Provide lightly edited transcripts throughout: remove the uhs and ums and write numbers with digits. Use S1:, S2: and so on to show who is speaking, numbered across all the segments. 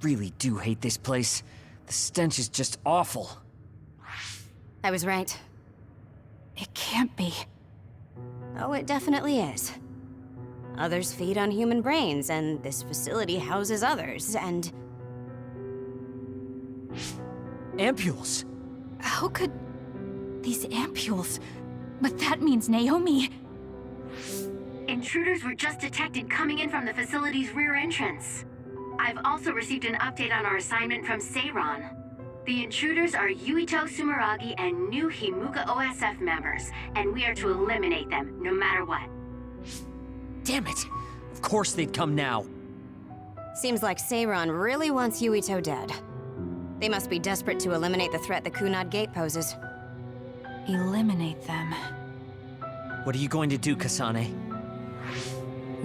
S1: really do hate this place. The stench is just awful.
S2: I was right.
S3: It can't be.
S2: Oh, it definitely is. Others feed on human brains, and this facility houses others, and...
S1: Ampules!
S3: How could... these ampules... But that means Naomi...
S4: Intruders were just detected coming in from the facility's rear entrance. I've also received an update on our assignment from Seiran. The intruders are Yuito Sumeragi and new Himuka OSF members, and we are to eliminate them, no matter what.
S1: Damn it! Of course they'd come now.
S2: Seems like Seiran really wants Yuito dead. They must be desperate to eliminate the threat the Kunad Gate poses.
S3: Eliminate them.
S1: What are you going to do, Kasane?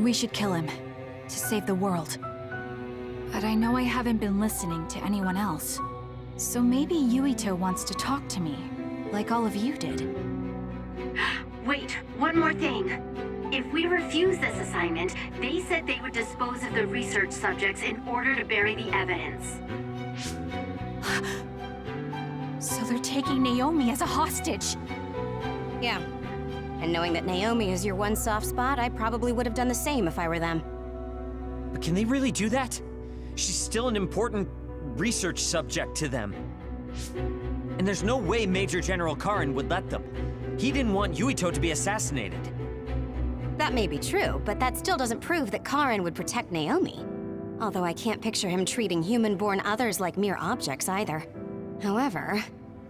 S3: We should kill him, to save the world. But I know I haven't been listening to anyone else. So maybe Yuito wants to talk to me, like all of you did.
S4: Wait, one more thing. If we refuse this assignment, they said they would dispose of the research subjects in order to bury the evidence.
S3: So they're taking Naomi as a hostage.
S2: Yeah. And knowing that Naomi is your one soft spot, I probably would have done the same if I were them.
S1: But can they really do that? She's still an important research subject to them. And there's no way Major General Karin would let them. He didn't want Yuito to be assassinated.
S2: That may be true, but that still doesn't prove that Karin would protect Naomi. Although I can't picture him treating human-born others like mere objects either. However,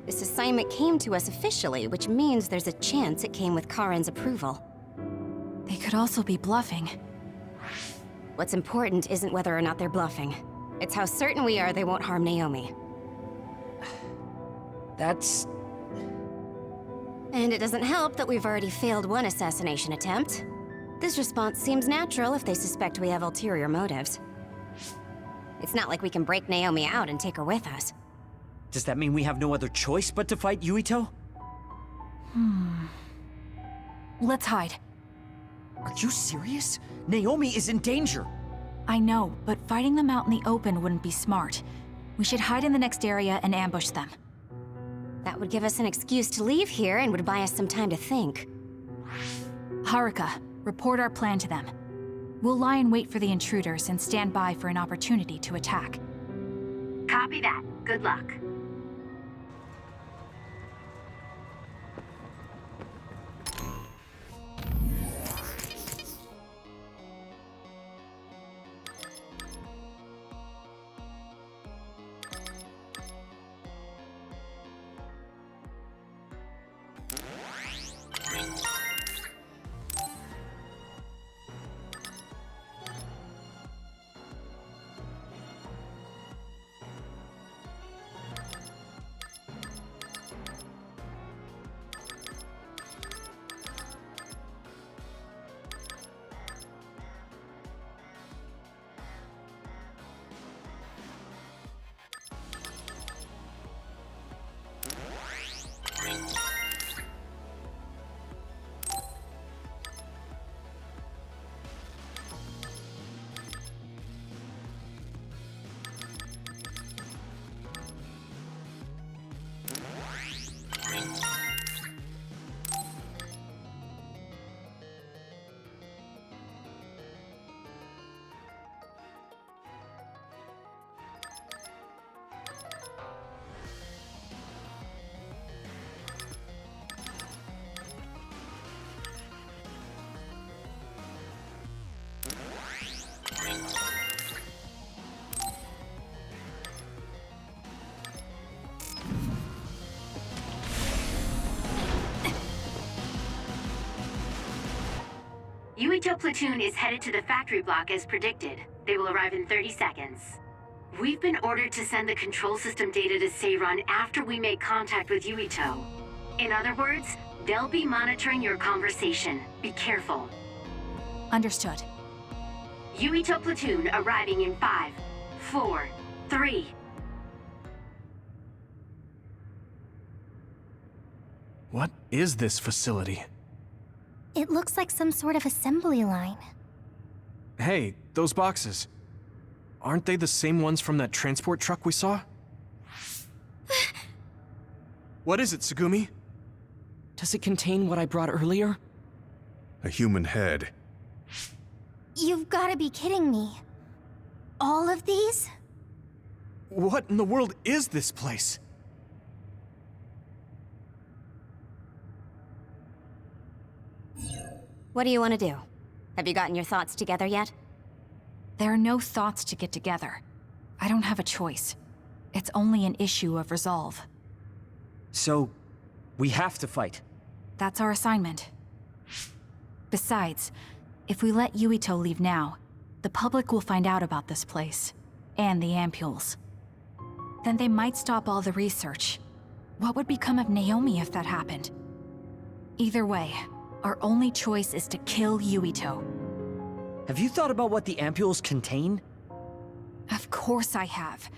S2: this assignment came to us officially, which means there's a chance it came with Karin's approval.
S3: They could also be bluffing.
S2: What's important isn't whether or not they're bluffing. It's how certain we are they won't harm Naomi.
S1: That's...
S2: And it doesn't help that we've already failed one assassination attempt. This response seems natural if they suspect we have ulterior motives. It's not like we can break Naomi out and take her with us.
S1: Does that mean we have no other choice but to fight Yuito?
S3: Let's hide.
S1: Are you serious? Naomi is in danger!
S3: I know, but fighting them out in the open wouldn't be smart. We should hide in the next area and ambush them.
S2: That would give us an excuse to leave here and would buy us some time to think.
S3: Haruka, report our plan to them. We'll lie in wait for the intruders and stand by for an opportunity to attack.
S4: Copy that. Good luck. Yuito platoon is headed to the factory block as predicted. They will arrive in 30 seconds. We've been ordered to send the control system data to Seiran after we make contact with Yuito. In other words, they'll be monitoring your conversation. Be careful.
S3: Understood.
S4: Yuito platoon arriving in 5, 4, 3...
S5: What is this facility?
S6: It looks like some sort of assembly line.
S5: Hey, those boxes. Aren't they the same ones from that transport truck we saw? What is it, Tsugumi?
S6: Does it contain what I brought earlier?
S7: A human head.
S2: You've gotta be kidding me. All of these?
S5: What in the world is this place?
S2: What do you want to do? Have you gotten your thoughts together yet?
S3: There are no thoughts to get together. I don't have a choice. It's only an issue of resolve.
S1: So, we have to fight.
S3: That's our assignment. Besides, if we let Yuito leave now, the public will find out about this place, and the ampules. Then they might stop all the research. What would become of Naomi if that happened? Either way, our only choice is to kill Yuito.
S1: Have you thought about what the ampules contain?
S3: Of course I have.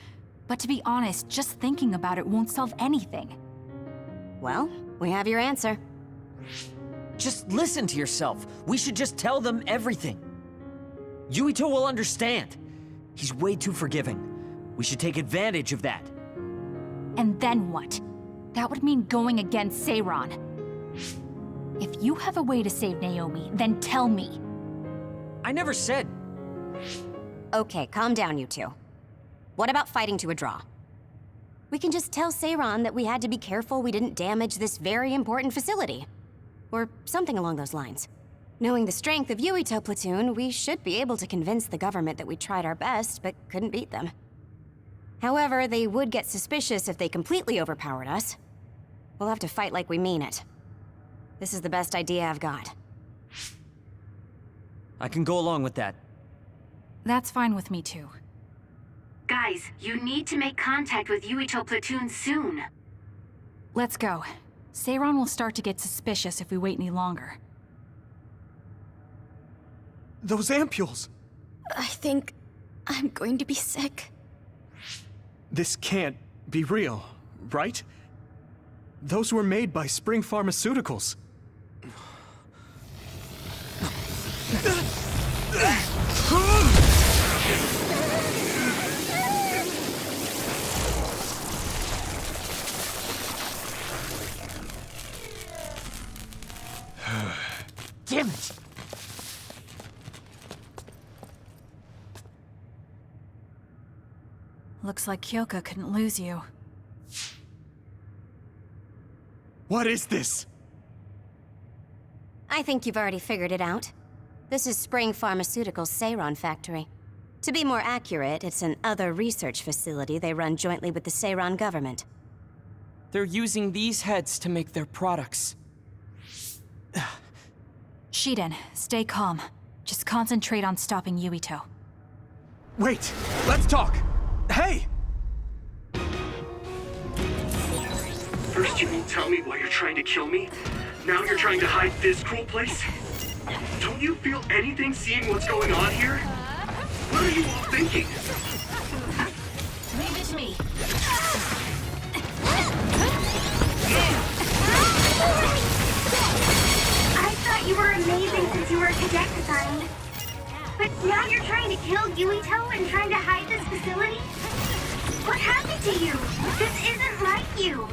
S3: But to be honest, just thinking about it won't solve anything.
S2: Well, we have your answer.
S1: Just listen to yourself. We should just tell them everything. Yuito will understand. He's way too forgiving. We should take advantage of that.
S3: And then what? That would mean going against Seiran. If you have a way to save Naomi, then tell me.
S1: I never said...
S2: Okay, calm down, you two. What about fighting to a draw? We can just tell Seiran that we had to be careful we didn't damage this very important facility. Or something along those lines. Knowing the strength of Yuito Platoon, we should be able to convince the government that we tried our best, but couldn't beat them. However, they would get suspicious if they completely overpowered us. We'll have to fight like we mean it. This is the best idea I've got.
S1: I can go along with that.
S3: That's fine with me too.
S4: Guys, you need to make contact with Yuito Platoon soon.
S3: Let's go. Seiran will start to get suspicious if we wait any longer.
S5: Those ampules!
S2: I think I'm going to be sick.
S5: This can't be real, right? Those were made by Spring Pharmaceuticals.
S1: Damn it!
S3: Looks like Kyoka couldn't lose you.
S5: What is this?
S2: I think you've already figured it out. This is Spring Pharmaceuticals' Seiran factory. To be more accurate, it's an other research facility they run jointly with the Seiran government.
S6: They're using these heads to make their products.
S3: Shiden, stay calm. Just concentrate on stopping Yuito.
S5: Wait, let's talk! Hey!
S8: First you won't tell me why you're trying to kill me. Now you're trying to hide this cruel place? Don't you feel anything seeing what's going on here? What are you all thinking?
S3: Leave it to me.
S4: I thought you were amazing since you were a cadet assigned. But now you're trying to kill Yuito and trying to hide this facility? What happened to you? This isn't like you.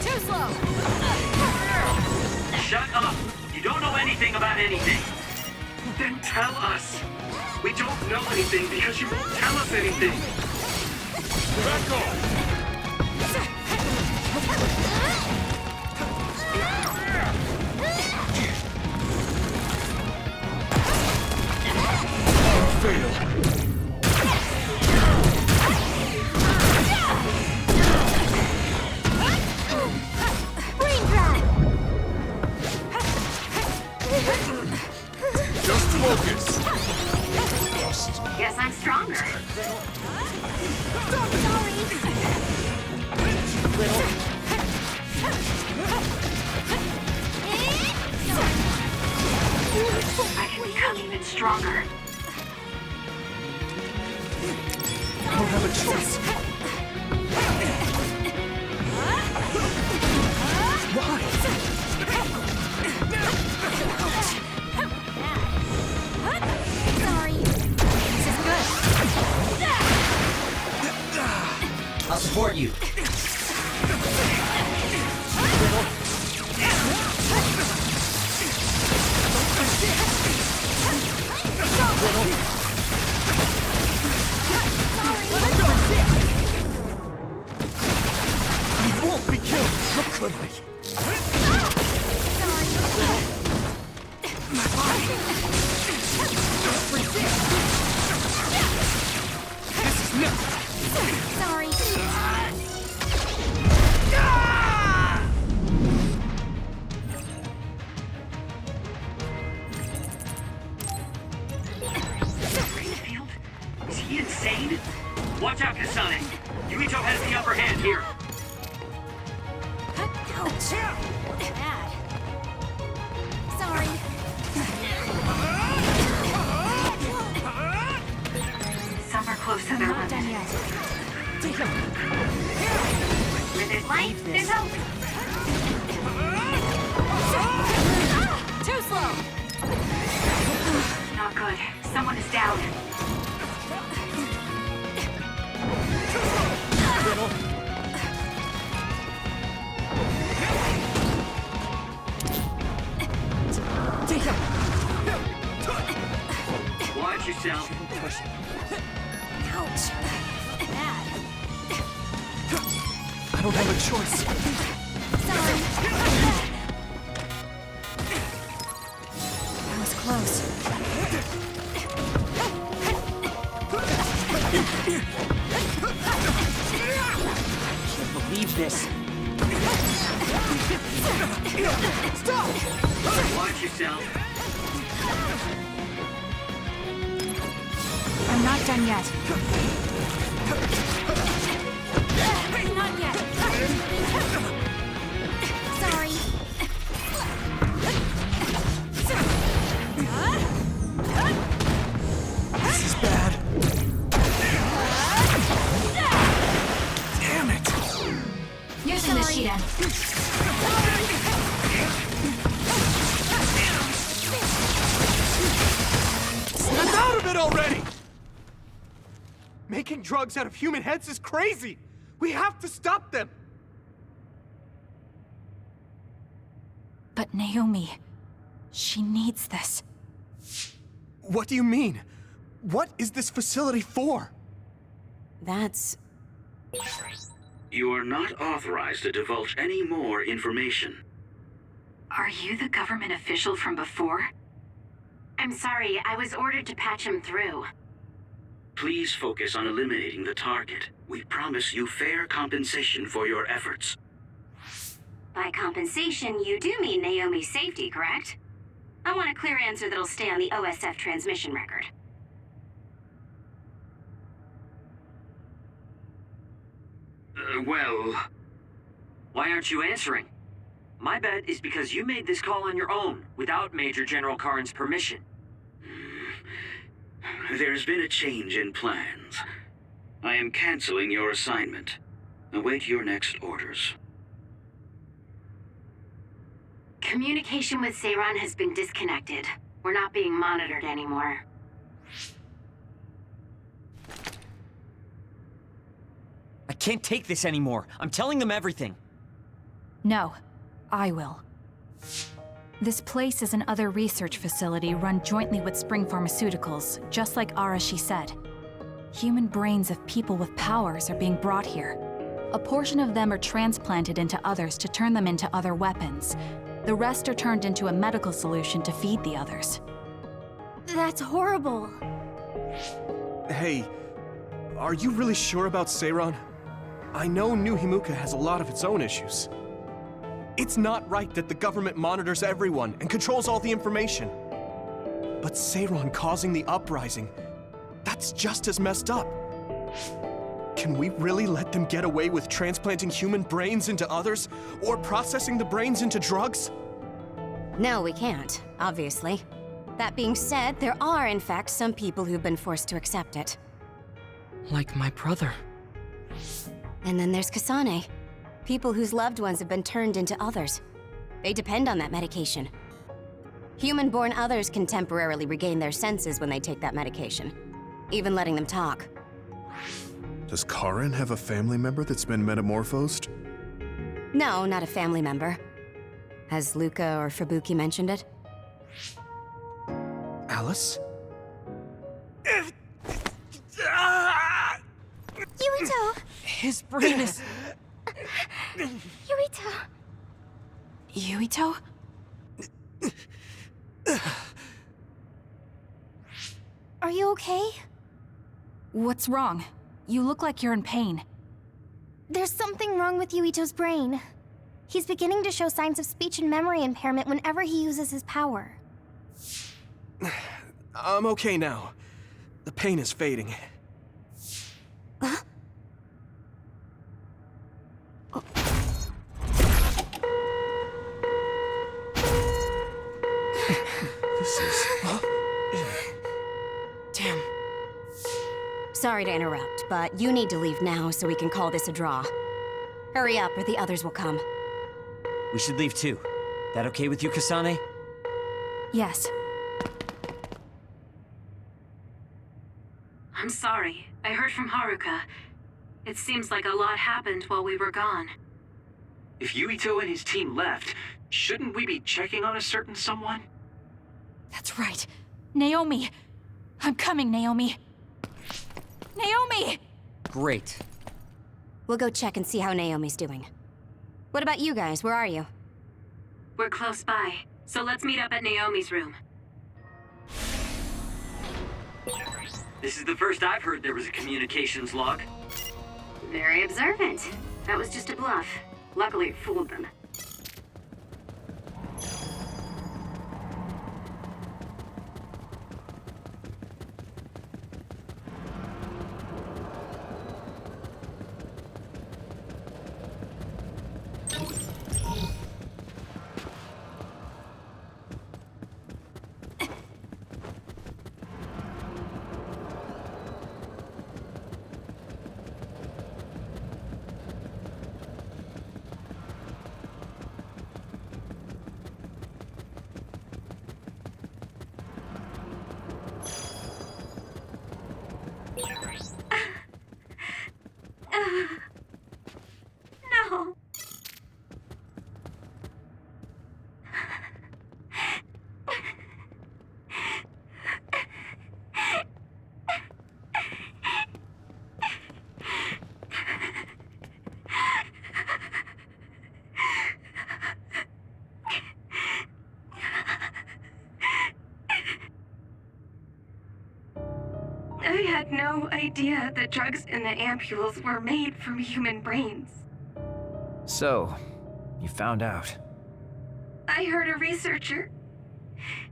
S2: Too slow!
S8: Shut up! You don't know anything about anything. Then tell us. We don't know anything because you won't tell us anything. Back off!
S7: Just focus.
S4: Guess I'm stronger. I can become even stronger.
S5: I don't have a choice. Why?
S1: you.
S5: You won't be killed! How could I? This is nuts!
S3: Sorry.
S8: Greenfield? Is he insane? Watch out, Kasane! Yuito has the upper hand here!
S3: Ouch. Bad. Sorry.
S4: Some are close to their
S3: Not done
S4: limit.
S3: yet.
S4: Where there's life, there's hope.
S3: Too slow.
S4: Not good. Someone is down.
S8: Watch yourself.
S3: Ouch. Bad.
S5: I don't have a choice.
S3: Sorry. That was close.
S1: Can't believe this.
S8: Watch yourself.
S3: I'm not done yet. Not yet. Sorry.
S5: This is bad. Damn it!
S3: Using the sheet end.
S5: Snap out of it already! Making drugs out of human heads is crazy! We have to stop them!
S3: But Naomi, she needs this.
S5: What do you mean? What is this facility for?
S2: That's...
S8: You are not authorized to divulge any more information.
S4: Are you the government official from before? I'm sorry, I was ordered to patch him through.
S8: Please focus on eliminating the target. We promise you fair compensation for your efforts.
S4: By compensation, you do mean Naomi's safety, correct? I want a clear answer that'll stay on the OSF transmission record.
S9: Well... Why aren't you answering? My bet is because you made this call on your own, without Major General Karin's permission.
S8: There's been a change in plans. I am canceling your assignment. Await your next orders.
S4: Communication with Seiran has been disconnected. We're not being monitored anymore.
S1: I can't take this anymore. I'm telling them everything.
S3: No, I will. This place is an other research facility run jointly with Spring Pharmaceuticals, just like Arashi said. Human brains of people with powers are being brought here. A portion of them are transplanted into others to turn them into other weapons. The rest are turned into a medical solution to feed the others.
S2: That's horrible.
S5: Hey, are you really sure about Seiran? I know New Himuka has a lot of its own issues. It's not right that the government monitors everyone and controls all the information. But Seiran causing the uprising, that's just as messed up. Can we really let them get away with transplanting human brains into others, or processing the brains into drugs?
S2: No, we can't, obviously. That being said, there are, in fact, some people who've been forced to accept it.
S6: Like my brother.
S2: And then there's Kasane. People whose loved ones have been turned into others. They depend on that medication. Human-born others can temporarily regain their senses when they take that medication, even letting them talk.
S7: Does Karen have a family member that's been metamorphosed?
S2: No, not a family member. Has Luca or Fubuki mentioned it?
S5: Alice?
S2: Yuito!
S6: His brain is...
S2: Yuito!
S3: Yuito?
S2: Are you okay?
S3: What's wrong? You look like you're in pain.
S10: There's something wrong with Yuito's brain. He's beginning to show signs of speech and memory impairment whenever he uses his power.
S5: I'm okay now. The pain is fading. This is...
S6: Damn.
S2: Sorry to interrupt, but you need to leave now so we can call this a draw. Hurry up or the others will come.
S1: We should leave too. That okay with you, Kasane?
S3: Yes.
S4: I'm sorry. I heard from Haruka. It seems like a lot happened while we were gone.
S8: If Yuito and his team left, shouldn't we be checking on a certain someone?
S3: That's right. Naomi! I'm coming, Naomi! Naomi!
S1: Great.
S2: We'll go check and see how Naomi's doing. What about you guys? Where are you?
S4: We're close by, so let's meet up at Naomi's room.
S9: This is the first I've heard there was a communications log.
S4: Very observant. That was just a bluff. Luckily, it fooled them. No. I had no idea the drugs in the ampules were made from human brains.
S11: So, you found out.
S4: I heard a researcher.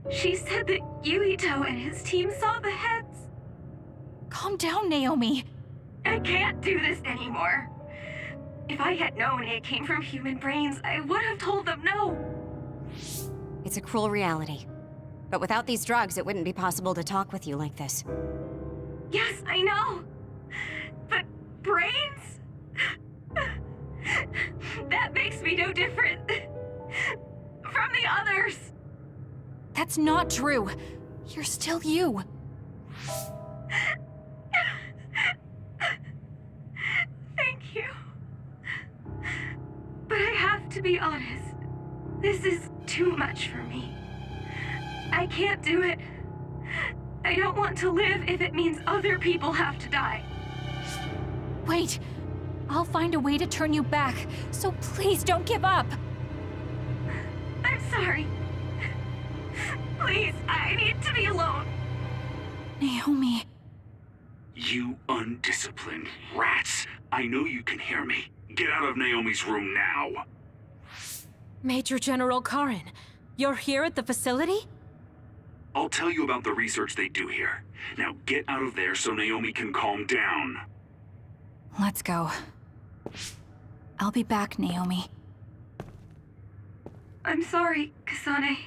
S4: She said that Yuito and his team saw the heads.
S3: Calm down, Naomi!
S4: I can't do this anymore. If I had known it came from human brains, I would have told them no.
S2: It's a cruel reality. But without these drugs, it wouldn't be possible to talk with you like this.
S4: Yes, I know. But brains? That makes me no different from the others.
S3: That's not true. You're still you.
S4: Thank you. But I have to be honest. This is too much for me. I can't do it. I don't want to live if it means other people have to die.
S3: Wait. I'll find a way to turn you back, so please don't give up.
S4: I'm sorry. Please, I need to be alone.
S3: Naomi.
S8: You undisciplined rats. I know you can hear me. Get out of Naomi's room now.
S3: Major General Karen, you're here at the facility?
S8: I'll tell you about the research they do here. Now get out of there so Naomi can calm down.
S3: Let's go. I'll be back, Naomi.
S4: I'm sorry, Kasane.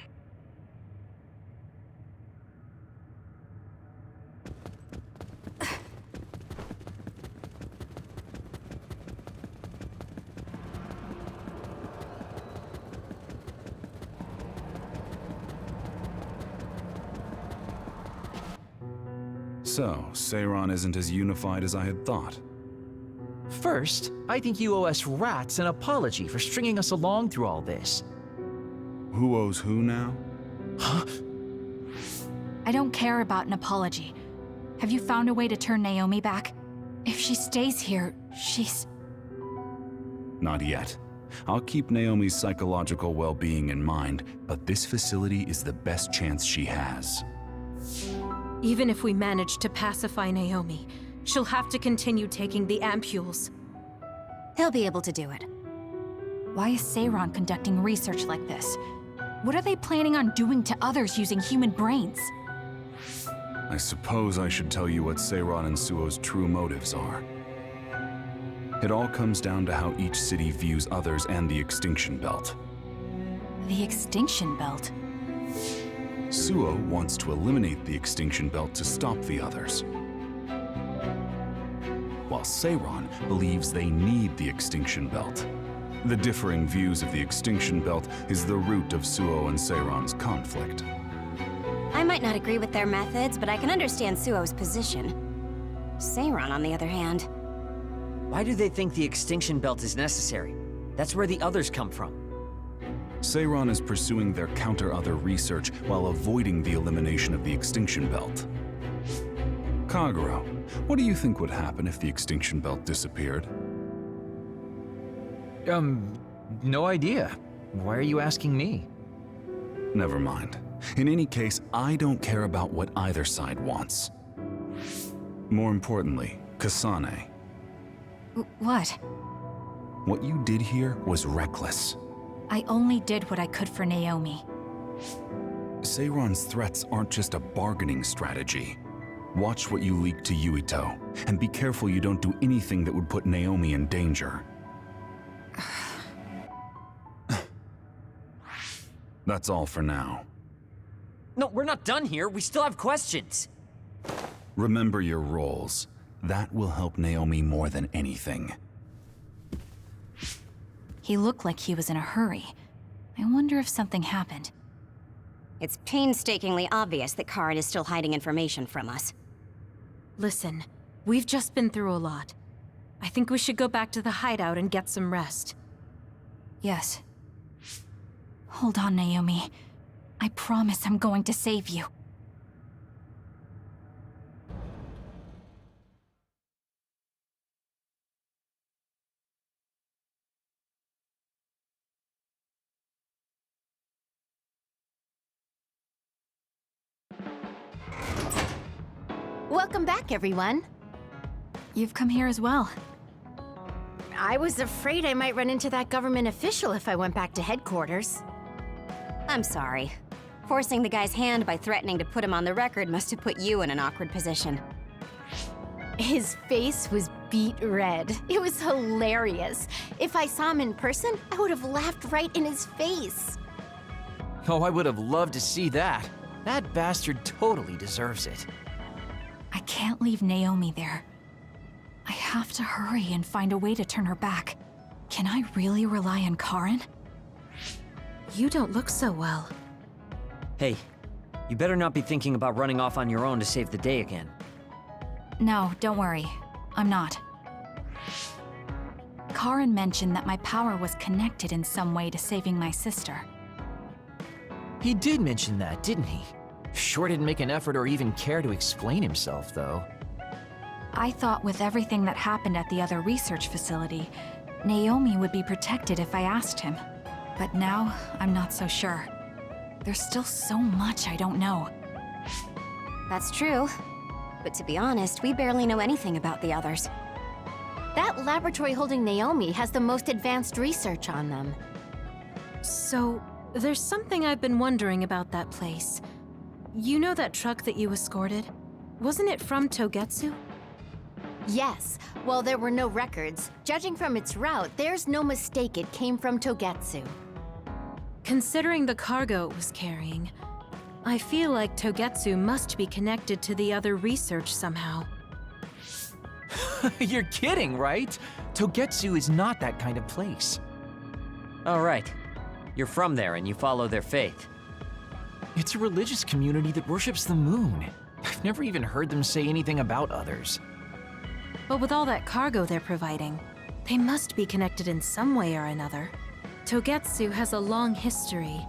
S12: So, Seiron isn't as unified as I had thought.
S11: First, I think you owe us rats an apology for stringing us along through all this.
S12: Who owes who now?
S11: Huh?
S3: I don't care about an apology. Have you found a way to turn Naomi back? If she stays here, she's...
S12: Not yet. I'll keep Naomi's psychological well-being in mind, but this facility is the best chance she has.
S13: Even if we manage to pacify Naomi, she'll have to continue taking the ampules.
S2: He'll be able to do it.
S3: Why is Seiron conducting research like this? What are they planning on doing to others using human brains?
S12: I suppose I should tell you what Seiron and Suo's true motives are. It all comes down to how each city views others and the Extinction Belt.
S3: The Extinction Belt?
S12: Suo wants to eliminate the Extinction Belt to stop the others, while Seiron believes they need the Extinction Belt. The differing views of the Extinction Belt is the root of Suo and Seiron's conflict.
S2: I might not agree with their methods, but I can understand Suo's position. Seiron, on the other hand...
S1: Why do they think the Extinction Belt is necessary? That's where the others come from.
S12: Seiron is pursuing their counter-other research while avoiding the elimination of the Extinction Belt. Kagero, what do you think would happen if the Extinction Belt disappeared?
S11: No idea. Why are you asking me?
S12: Never mind. In any case, I don't care about what either side wants. More importantly, Kasane.
S3: What?
S12: What you did here was reckless.
S3: I only did what I could for Naomi.
S12: Seiron's threats aren't just a bargaining strategy. Watch what you leak to Yuito, and be careful you don't do anything that would put Naomi in danger. That's all for now.
S1: No, we're not done here. We still have questions.
S12: Remember your roles. That will help Naomi more than anything.
S3: He looked like he was in a hurry. I wonder if something happened.
S2: It's painstakingly obvious that Karen is still hiding information from us.
S13: Listen, we've just been through a lot. I think we should go back to the hideout and get some rest.
S3: Yes. Hold on, Naomi. I promise I'm going to save you.
S14: Welcome back, everyone.
S3: You've come here as well.
S14: I was afraid I might run into that government official if I went back to headquarters.
S2: I'm sorry. Forcing the guy's hand by threatening to put him on the record must have put you in an awkward position.
S14: His face was beet red. It was hilarious. If I saw him in person, I would have laughed right in his face.
S11: Oh, I would have loved to see that. That bastard totally deserves it.
S3: I can't leave Naomi there. I have to hurry and find a way to turn her back. Can I really rely on Karen?
S13: You don't look so well.
S1: Hey, you better not be thinking about running off on your own to save the day again.
S3: No, don't worry. I'm not. Karen mentioned that my power was connected in some way to saving my sister.
S11: He did mention that, didn't he? Sure didn't make an effort or even care to explain himself, though.
S3: I thought with everything that happened at the other research facility, Naomi would be protected if I asked him. But now, I'm not so sure. There's still so much I don't know.
S2: That's true. But to be honest, we barely know anything about the others.
S14: That laboratory holding Naomi has the most advanced research on them.
S13: So, there's something I've been wondering about that place. You know that truck that you escorted? Wasn't it from Togetsu?
S14: Yes. While there were no records, judging from its route, there's no mistake it came from Togetsu.
S13: Considering the cargo it was carrying, I feel like Togetsu must be connected to the other research somehow.
S11: You're kidding, right? Togetsu is not that kind of place.
S1: All right. You're from there and you follow their faith.
S11: It's a religious community that worships the moon. I've never even heard them say anything about others.
S13: But with all that cargo they're providing, they must be connected in some way or another. Togetsu has a long history,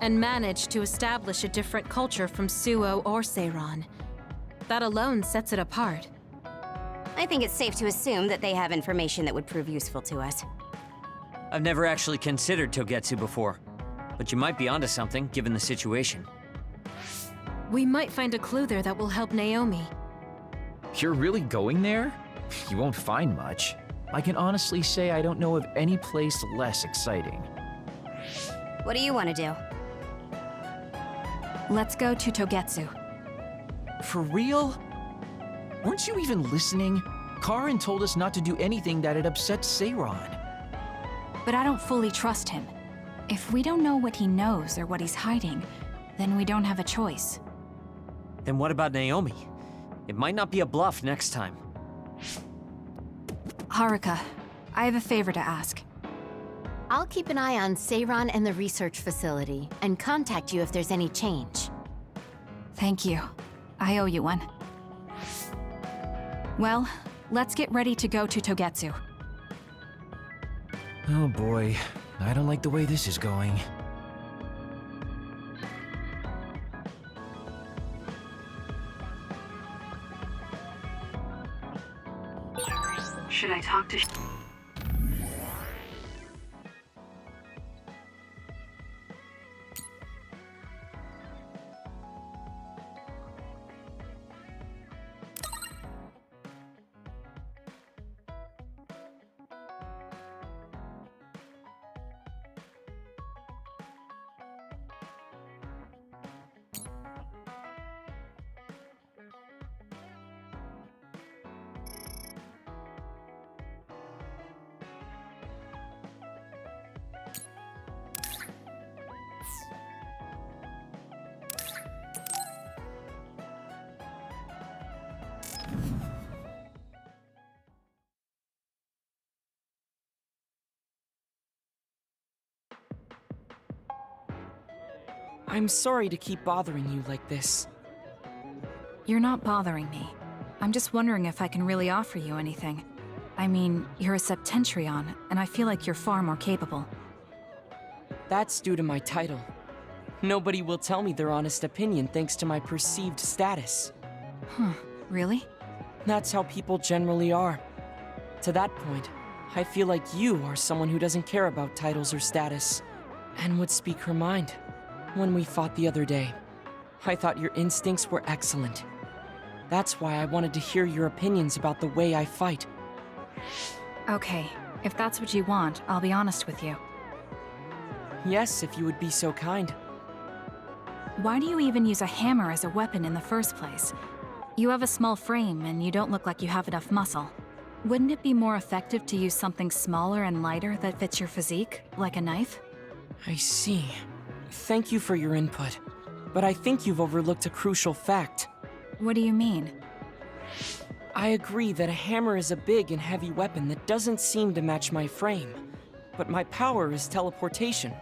S13: and managed to establish a different culture from Suo or Seiran. That alone sets it apart.
S2: I think it's safe to assume that they have information that would prove useful to us.
S1: I've never actually considered Togetsu before, but you might be onto something, given the situation.
S13: We might find a clue there that will help Naomi.
S11: You're really going there? You won't find much. I can honestly say I don't know of any place less exciting.
S2: What do you want to do?
S3: Let's go to Togetsu.
S11: For real? Weren't you even listening? Karin told us not to do anything that'd upset Seiran.
S3: But I don't fully trust him. If we don't know what he knows or what he's hiding, then we don't have a choice.
S1: Then what about Naomi? It might not be a bluff next time.
S3: Haruka, I have a favor to ask.
S14: I'll keep an eye on Seiran and the research facility, and contact you if there's any change.
S3: Thank you. I owe you one. Well, let's get ready to go to Togetsu.
S11: Oh boy, I don't like the way this is going.
S4: Should I talk to...
S6: I'm sorry to keep bothering you like this.
S3: You're not bothering me. I'm just wondering if I can really offer you anything. I mean, you're a Septentrion, and I feel like you're far more capable.
S6: That's due to my title. Nobody will tell me their honest opinion thanks to my perceived status.
S3: Huh, really?
S6: That's how people generally are. To that point, I feel like you are someone who doesn't care about titles or status, and would speak her mind. When we fought the other day, I thought your instincts were excellent. That's why I wanted to hear your opinions about the way I fight.
S3: Okay, if that's what you want, I'll be honest with you.
S6: Yes, if you would be so kind.
S3: Why do you even use a hammer as a weapon in the first place? You have a small frame, and you don't look like you have enough muscle. Wouldn't it be more effective to use something smaller and lighter that fits your physique, like a knife?
S6: I see. Thank you for your input, but I think you've overlooked a crucial fact.
S3: What do you mean?
S6: I agree that a hammer is a big and heavy weapon that doesn't seem to match my frame, but my power is teleportation.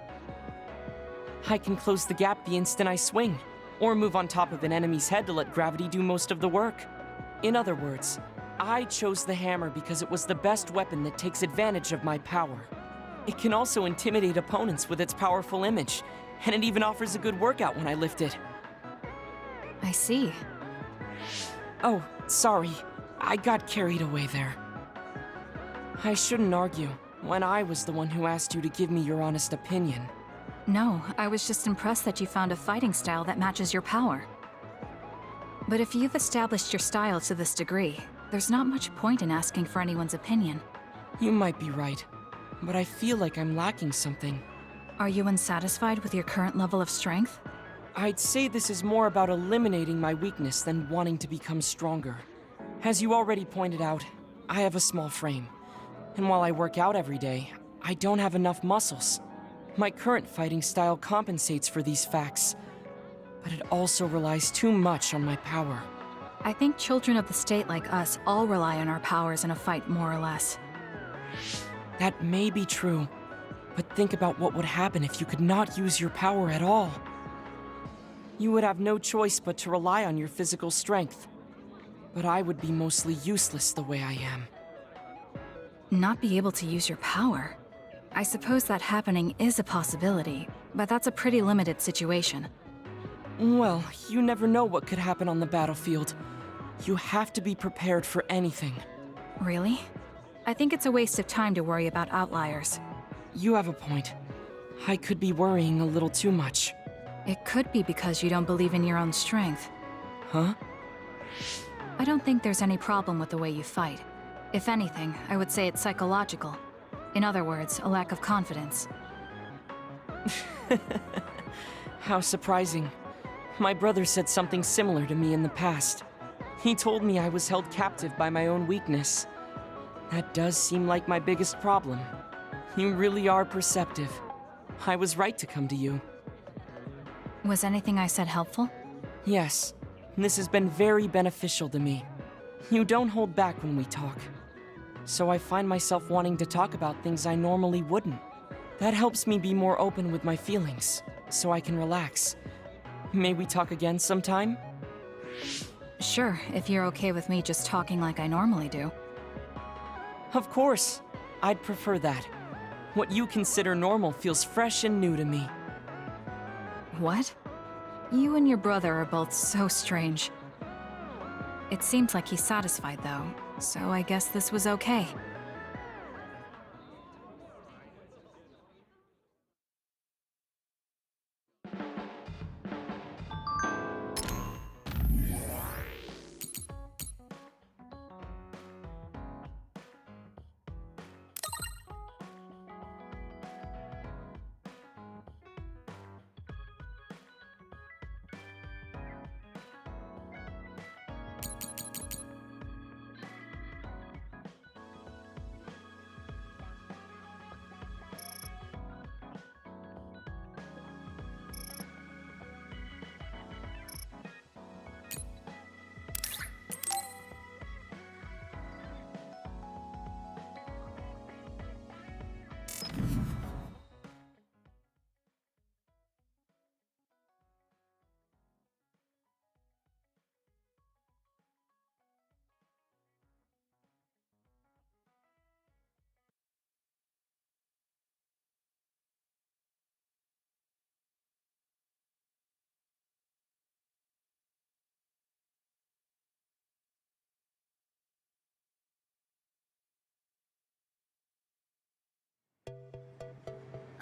S6: I can close the gap the instant I swing, or move on top of an enemy's head to let gravity do most of the work. In other words, I chose the hammer because it was the best weapon that takes advantage of my power. It can also intimidate opponents with its powerful image, and it even offers a good workout when I lift it.
S3: I see.
S6: Oh, sorry. I got carried away there. I shouldn't argue, when I was the one who asked you to give me your honest opinion.
S3: No, I was just impressed that you found a fighting style that matches your power. But if you've established your style to this degree, there's not much point in asking for anyone's opinion.
S6: You might be right, but I feel like I'm lacking something.
S3: Are you unsatisfied with your current level of strength?
S6: I'd say this is more about eliminating my weakness than wanting to become stronger. As you already pointed out, I have a small frame. And while I work out every day, I don't have enough muscles. My current fighting style compensates for these facts, but it also relies too much on my power.
S3: I think children of the state like us all rely on our powers in a fight, more or less.
S6: That may be true. But think about what would happen if you could not use your power at all. You would have no choice but to rely on your physical strength. But I would be mostly useless the way I am.
S3: Not be able to use your power? I suppose that happening is a possibility, but that's a pretty limited situation.
S6: Well, you never know what could happen on the battlefield. You have to be prepared for anything.
S3: Really? I think it's a waste of time to worry about outliers.
S6: You have a point. I could be worrying a little too much.
S3: It could be because you don't believe in your own strength.
S6: Huh?
S3: I don't think there's any problem with the way you fight. If anything, I would say it's psychological. In other words, a lack of confidence.
S6: How surprising. My brother said something similar to me in the past. He told me I was held captive by my own weakness. That does seem like my biggest problem. You really are perceptive. I was right to come to you.
S3: Was anything I said helpful?
S6: Yes. This has been very beneficial to me. You don't hold back when we talk. So I find myself wanting to talk about things I normally wouldn't. That helps me be more open with my feelings, so I can relax. May we talk again sometime?
S3: Sure, if you're okay with me just talking like I normally do.
S6: Of course. I'd prefer that. What you consider normal feels fresh and new to me.
S3: What? You and your brother are both so strange. It seems like he's satisfied, though, so I guess this was okay.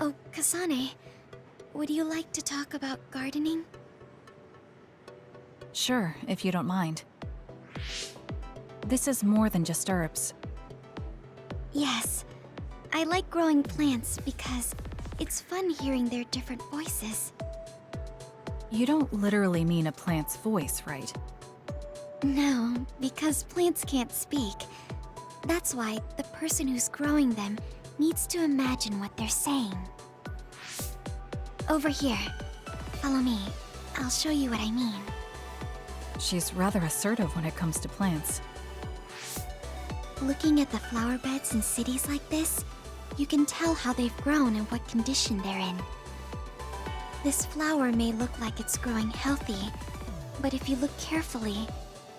S10: Oh, Kasane, would you like to talk about gardening?
S3: Sure, if you don't mind. This is more than just herbs.
S10: Yes. I like growing plants because it's fun hearing their different voices.
S3: You don't literally mean a plant's voice, right?
S10: No, because plants can't speak. That's why the person who's growing them needs to imagine what they're saying. Over here. Follow me. I'll show you what I mean.
S3: She's rather assertive when it comes to plants.
S10: Looking at the flower beds in cities like this, you can tell how they've grown and what condition they're in. This flower may look like it's growing healthy, but if you look carefully,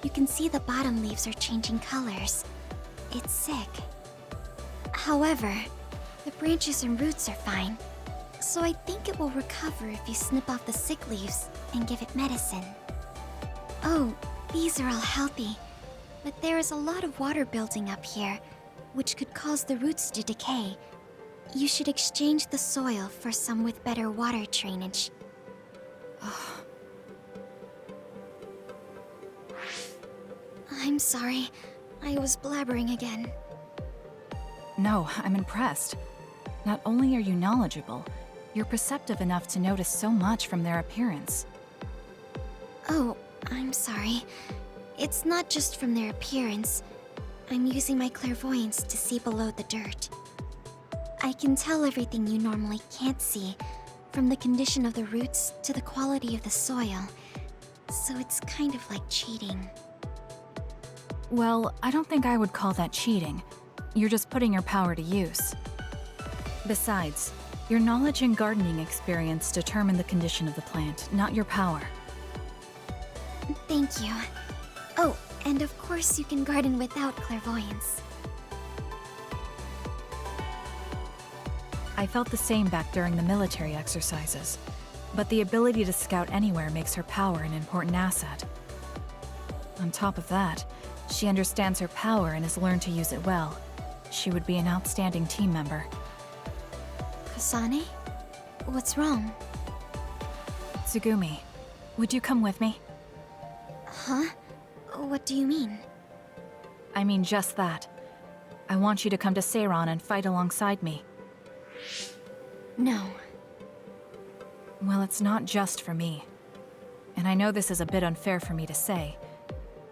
S10: you can see the bottom leaves are changing colors. It's sick. However, the branches and roots are fine, so I think it will recover if you snip off the sick leaves and give it medicine. Oh, these are all healthy, but there is a lot of water building up here, which could cause the roots to decay. You should exchange the soil for some with better water drainage. I'm sorry, I was blabbering again.
S3: No, I'm impressed. Not only are you knowledgeable, you're perceptive enough to notice so much from their appearance.
S10: Oh, I'm sorry. It's not just from their appearance. I'm using my clairvoyance to see below the dirt. I can tell everything you normally can't see, from the condition of the roots to the quality of the soil. So it's kind of like cheating.
S3: Well, I don't think I would call that cheating. You're just putting your power to use. Besides, your knowledge and gardening experience determine the condition of the plant, not your power.
S10: Thank you. Oh, And of course you can garden without clairvoyance.
S3: I felt the same back during the military exercises, but the ability to scout anywhere makes her power an important asset. On top of that, she understands her power and has learned to use it well. She would be an outstanding team member.
S10: Kasane? What's wrong?
S3: Tsugumi, would you come with me?
S10: Huh? What do you mean?
S3: I mean just that. I want you to come to Seiron and fight alongside me.
S10: No.
S3: Well, it's not just for me. And I know this is a bit unfair for me to say,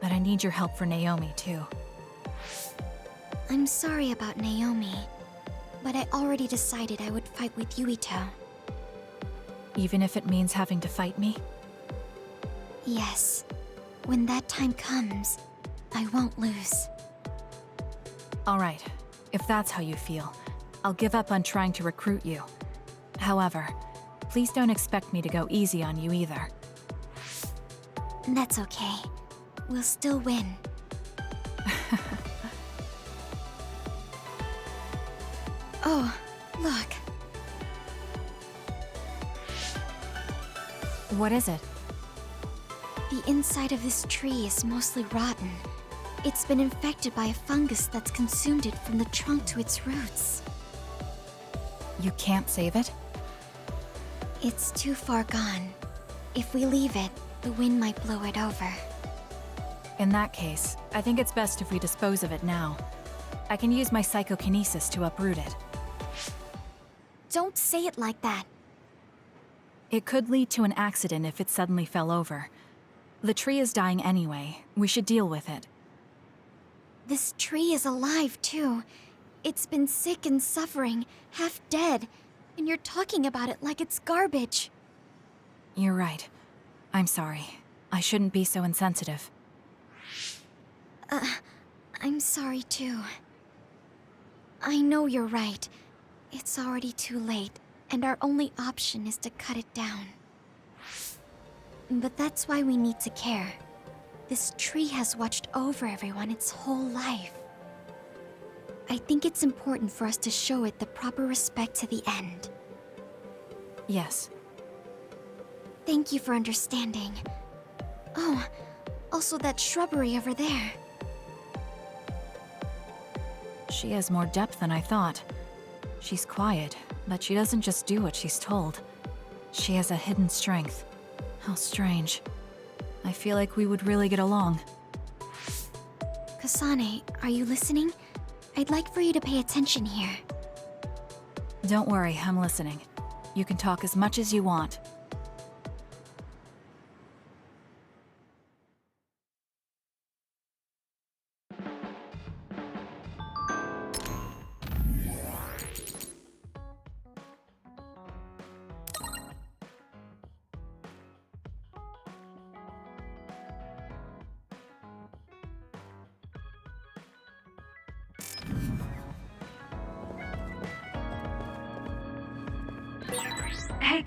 S3: but I need your help for Naomi, too.
S10: I'm sorry about Naomi, but I already decided I would fight with Yuito.
S3: Even if it means having to fight me?
S10: Yes. When that time comes, I won't lose.
S3: All right. If that's how you feel, I'll give up on trying to recruit you. However, please don't expect me to go easy on you either.
S10: That's okay. We'll still win. Oh, look.
S3: What is it?
S10: The inside of this tree is mostly rotten. It's been infected by a fungus that's consumed it from the trunk to its roots.
S3: You can't save it?
S10: It's too far gone. If we leave it, the wind might blow it over.
S3: In that case, I think it's best if we dispose of it now. I can use my psychokinesis to uproot it.
S10: Don't say it like that.
S3: It could lead to an accident if it suddenly fell over. The tree is dying anyway. We should deal with it.
S10: This tree is alive, too. It's been sick and suffering, half dead, and you're talking about it like it's garbage.
S3: You're right. I'm sorry. I shouldn't be so insensitive.
S10: I'm sorry, too. I know you're right. It's already too late, and our only option is to cut it down. But that's why we need to care. This tree has watched over everyone its whole life. I think it's important for us to show it the proper respect to the end.
S3: Yes.
S10: Thank you for understanding. Oh, also that shrubbery over there.
S3: She has more depth than I thought. She's quiet, but she doesn't just do what she's told. She has a hidden strength. How strange. I feel like we would really get along.
S10: Kasane, are you listening? I'd like for you to pay attention here.
S3: Don't worry, I'm listening. You can talk as much as you want.
S4: Hey,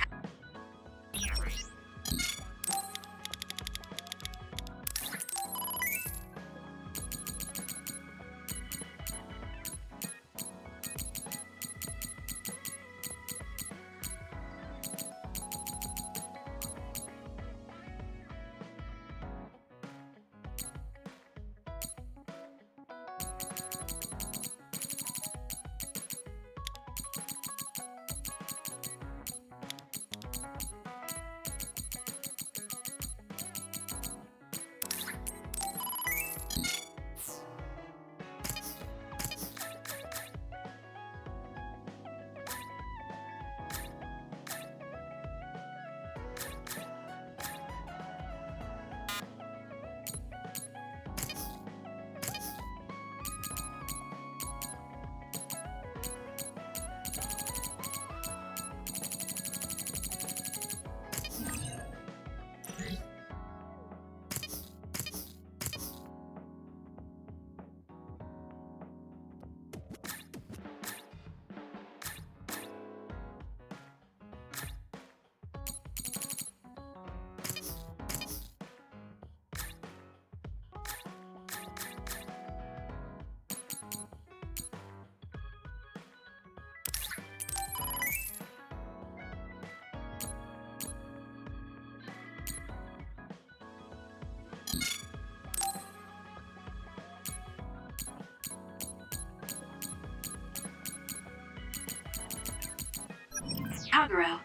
S4: Kagero,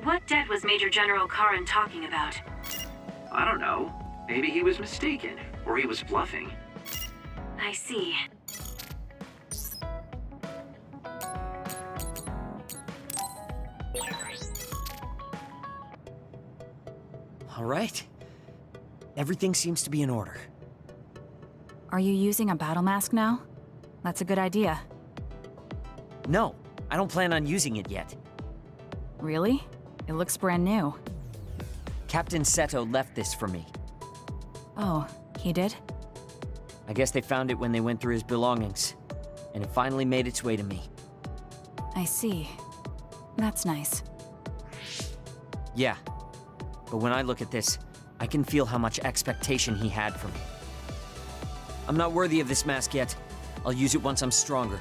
S4: what debt was Major General Karin talking about?
S9: I don't know. Maybe he was mistaken, or he was bluffing.
S4: I see.
S1: All right. Everything seems to be in order.
S3: Are you using a battle mask now? That's a good idea.
S1: No, I don't plan on using it yet.
S3: Really? It looks brand new.
S1: Captain Seto left this for me.
S3: Oh, he did?
S1: I guess they found it when they went through his belongings, and it finally made its way to me.
S3: I see. That's nice.
S1: Yeah, but when I look at this, I can feel how much expectation he had for me. I'm not worthy of this mask yet. I'll use it once I'm stronger.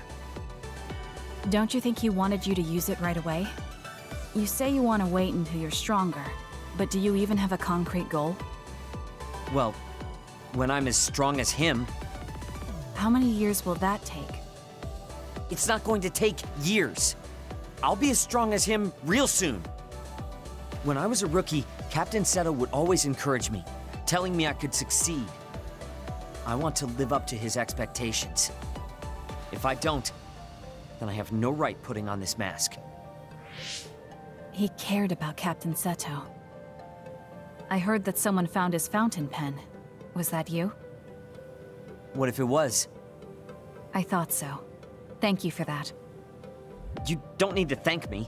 S3: Don't you think he wanted you to use it right away? You say you want to wait until you're stronger, but do you even have a concrete goal?
S1: Well, when I'm as strong as him...
S3: How many years will that take?
S1: It's not going to take years. I'll be as strong as him real soon. When I was a rookie, Captain Seto would always encourage me, telling me I could succeed. I want to live up to his expectations. If I don't, then I have no right putting on this mask.
S3: He cared about Captain Seto. I heard that someone found his fountain pen. Was that you?
S1: What if it was?
S3: I thought so. Thank you for that.
S1: You don't need to thank me.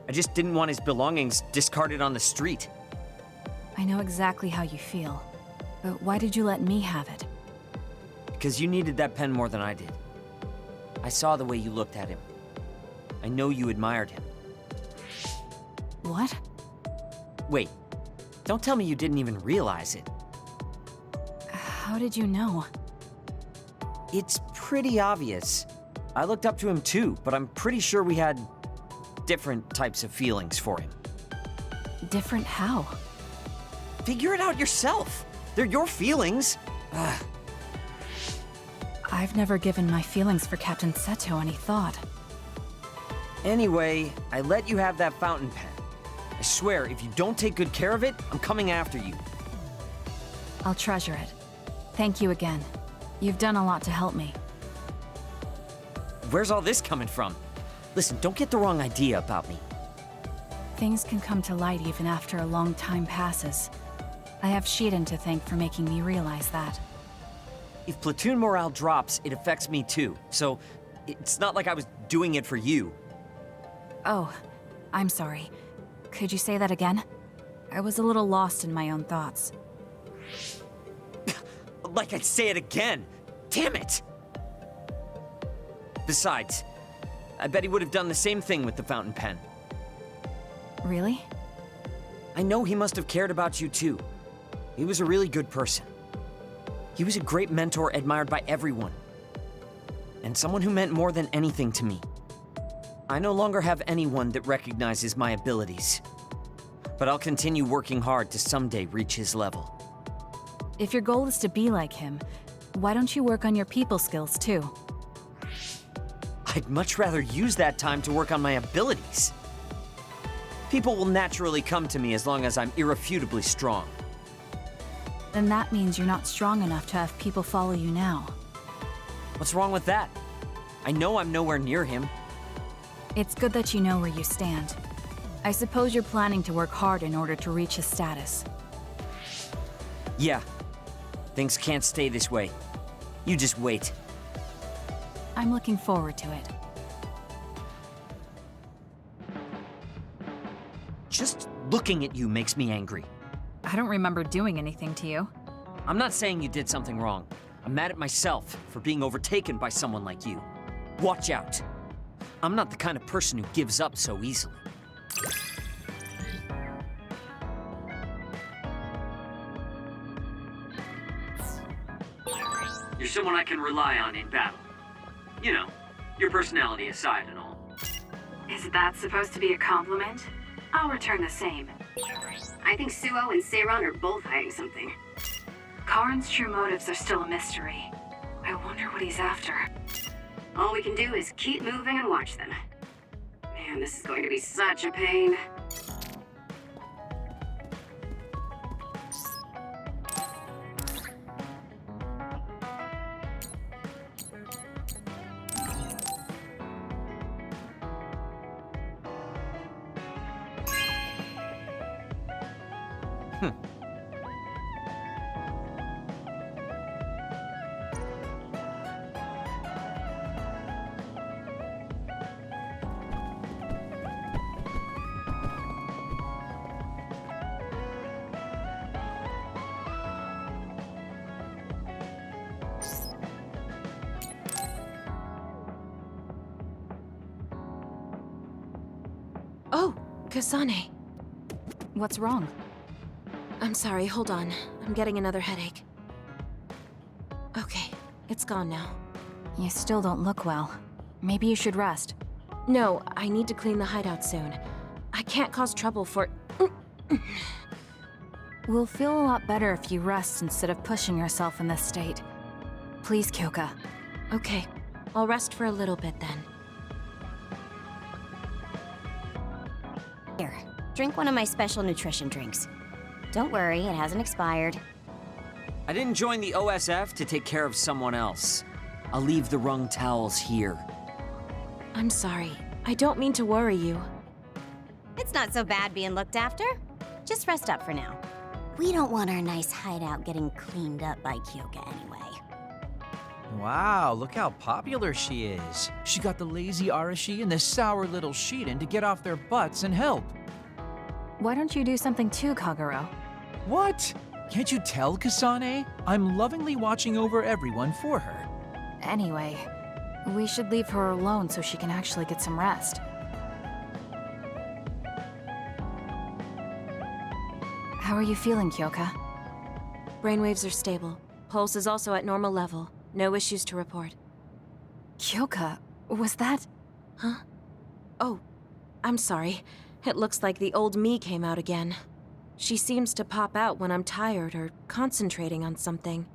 S1: I just didn't want his belongings discarded on the street.
S3: I know exactly how you feel. But why did you let me have it?
S1: Because you needed that pen more than I did. I saw the way you looked at him. I know you admired him.
S3: What?
S1: Wait, don't tell me you didn't even realize it.
S3: How did you know?
S1: It's pretty obvious. I looked up to him too, but I'm pretty sure we had different types of feelings for him.
S3: Different how?
S1: Figure it out yourself. They're your feelings.
S3: I've never given my feelings for Captain Seto any thought.
S1: Anyway, I let you have that fountain pen. I swear, if you don't take good care of it, I'm coming after you.
S3: I'll treasure it. Thank you again. You've done a lot to help me.
S1: Where's all this coming from? Listen, don't get the wrong idea about me.
S3: Things can come to light even after a long time passes. I have Shiden to thank for making me realize that.
S1: If platoon morale drops, it affects me too. So, it's not like I was doing it for you.
S3: Oh, I'm sorry. Could you say that again? I was a little lost in my own thoughts.
S1: Like I'd say it again! Damn it! Besides, I bet he would have done the same thing with the fountain pen.
S3: Really?
S1: I know he must have cared about you too. He was a really good person. He was a great mentor admired by everyone. And someone who meant more than anything to me. I no longer have anyone that recognizes my abilities. But I'll continue working hard to someday reach his level.
S3: If your goal is to be like him, why don't you work on your people skills too?
S1: I'd much rather use that time to work on my abilities. People will naturally come to me as long as I'm irrefutably strong.
S3: Then that means you're not strong enough to have people follow you now.
S1: What's wrong with that? I know I'm nowhere near him.
S3: It's good that you know where you stand. I suppose you're planning to work hard in order to reach his status.
S1: Yeah. Things can't stay this way. You just wait.
S3: I'm looking forward to it.
S1: Just looking at you makes me angry.
S3: I don't remember doing anything to you.
S1: I'm not saying you did something wrong. I'm mad at myself for being overtaken by someone like you. Watch out. I'm not the kind of person who gives up so easily.
S9: You're someone I can rely on in battle. You know, your personality aside and all.
S4: Is that supposed to be a compliment? I'll return the same. I think Suo and Seiron are both hiding something. Karin's true motives are still a mystery. I wonder what he's after. All we can do is keep moving and watch them. Man, this is going to be such a pain.
S13: Oh, Kasane.
S3: What's wrong?
S13: I'm sorry, hold on. I'm getting another headache. Okay, it's gone now.
S3: You still don't look well. Maybe you should rest.
S13: No, I need to clean the hideout soon. I can't cause trouble for...
S3: We'll feel a lot better if you rest instead of pushing yourself in this state. Please, Kyoka.
S13: Okay, I'll rest for a little bit then.
S2: Here, drink one of my special nutrition drinks. Don't worry, it hasn't expired.
S1: I didn't join the OSF to take care of someone else. I'll leave the wrung towels here.
S13: I'm sorry. I don't mean to worry you.
S2: It's not so bad being looked after. Just rest up for now. We don't want our nice hideout getting cleaned up by Kyoka anyway.
S11: Wow, look how popular she is. She got the lazy Arashi and the sour little Shiden to get off their butts and help.
S3: Why don't you do something too, Kagero?
S11: What? Can't you tell, Kasane? I'm lovingly watching over everyone for her.
S3: Anyway, we should leave her alone so she can actually get some rest. How are you feeling, Kyoka?
S13: Brainwaves are stable. Pulse is also at normal level. No issues to report.
S3: Kyoka, was that...
S13: Huh? Oh, I'm sorry. It looks like the old me came out again. She seems to pop out when I'm tired or concentrating on something.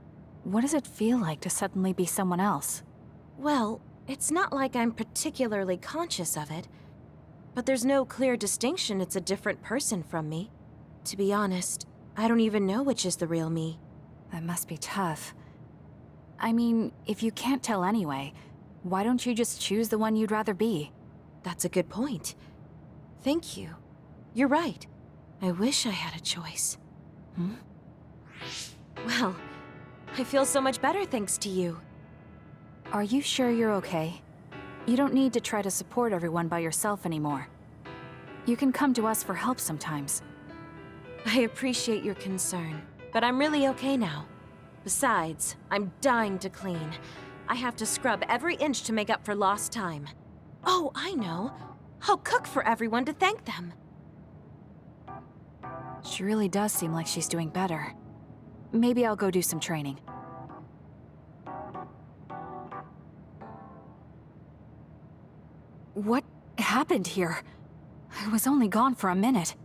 S3: What does it feel like to suddenly be someone else?
S13: Well, it's not like I'm particularly conscious of it. But there's no clear distinction it's a different person from me. To be honest, I don't even know which is the real me.
S3: That must be tough. I mean, if you can't tell anyway, why don't you just choose the one you'd rather be?
S13: That's a good point. Thank you. You're right. I wish I had a choice. Well, I feel so much better thanks to you.
S3: Are you sure you're okay? You don't need to try to support everyone by yourself anymore. You can come to us for help sometimes.
S13: I appreciate your concern, but I'm really okay now. Besides, I'm dying to clean. I have to scrub every inch to make up for lost time. Oh, I know. I'll cook for everyone to thank them.
S3: She really does seem like she's doing better. Maybe I'll go do some training. What happened here? I was only gone for a minute.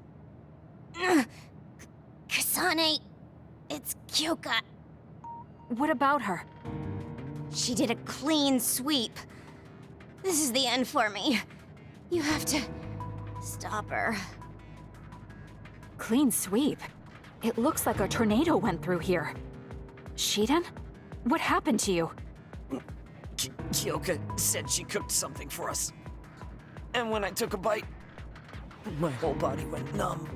S2: Kasane, it's Kyoka.
S3: What about her?
S2: She did a clean sweep. This is the end for me. You have to stop her.
S3: Clean sweep? It looks like a tornado went through here. Shiden? What happened to you?
S1: Kyoka said she cooked something for us. And when I took a bite, my whole body went numb.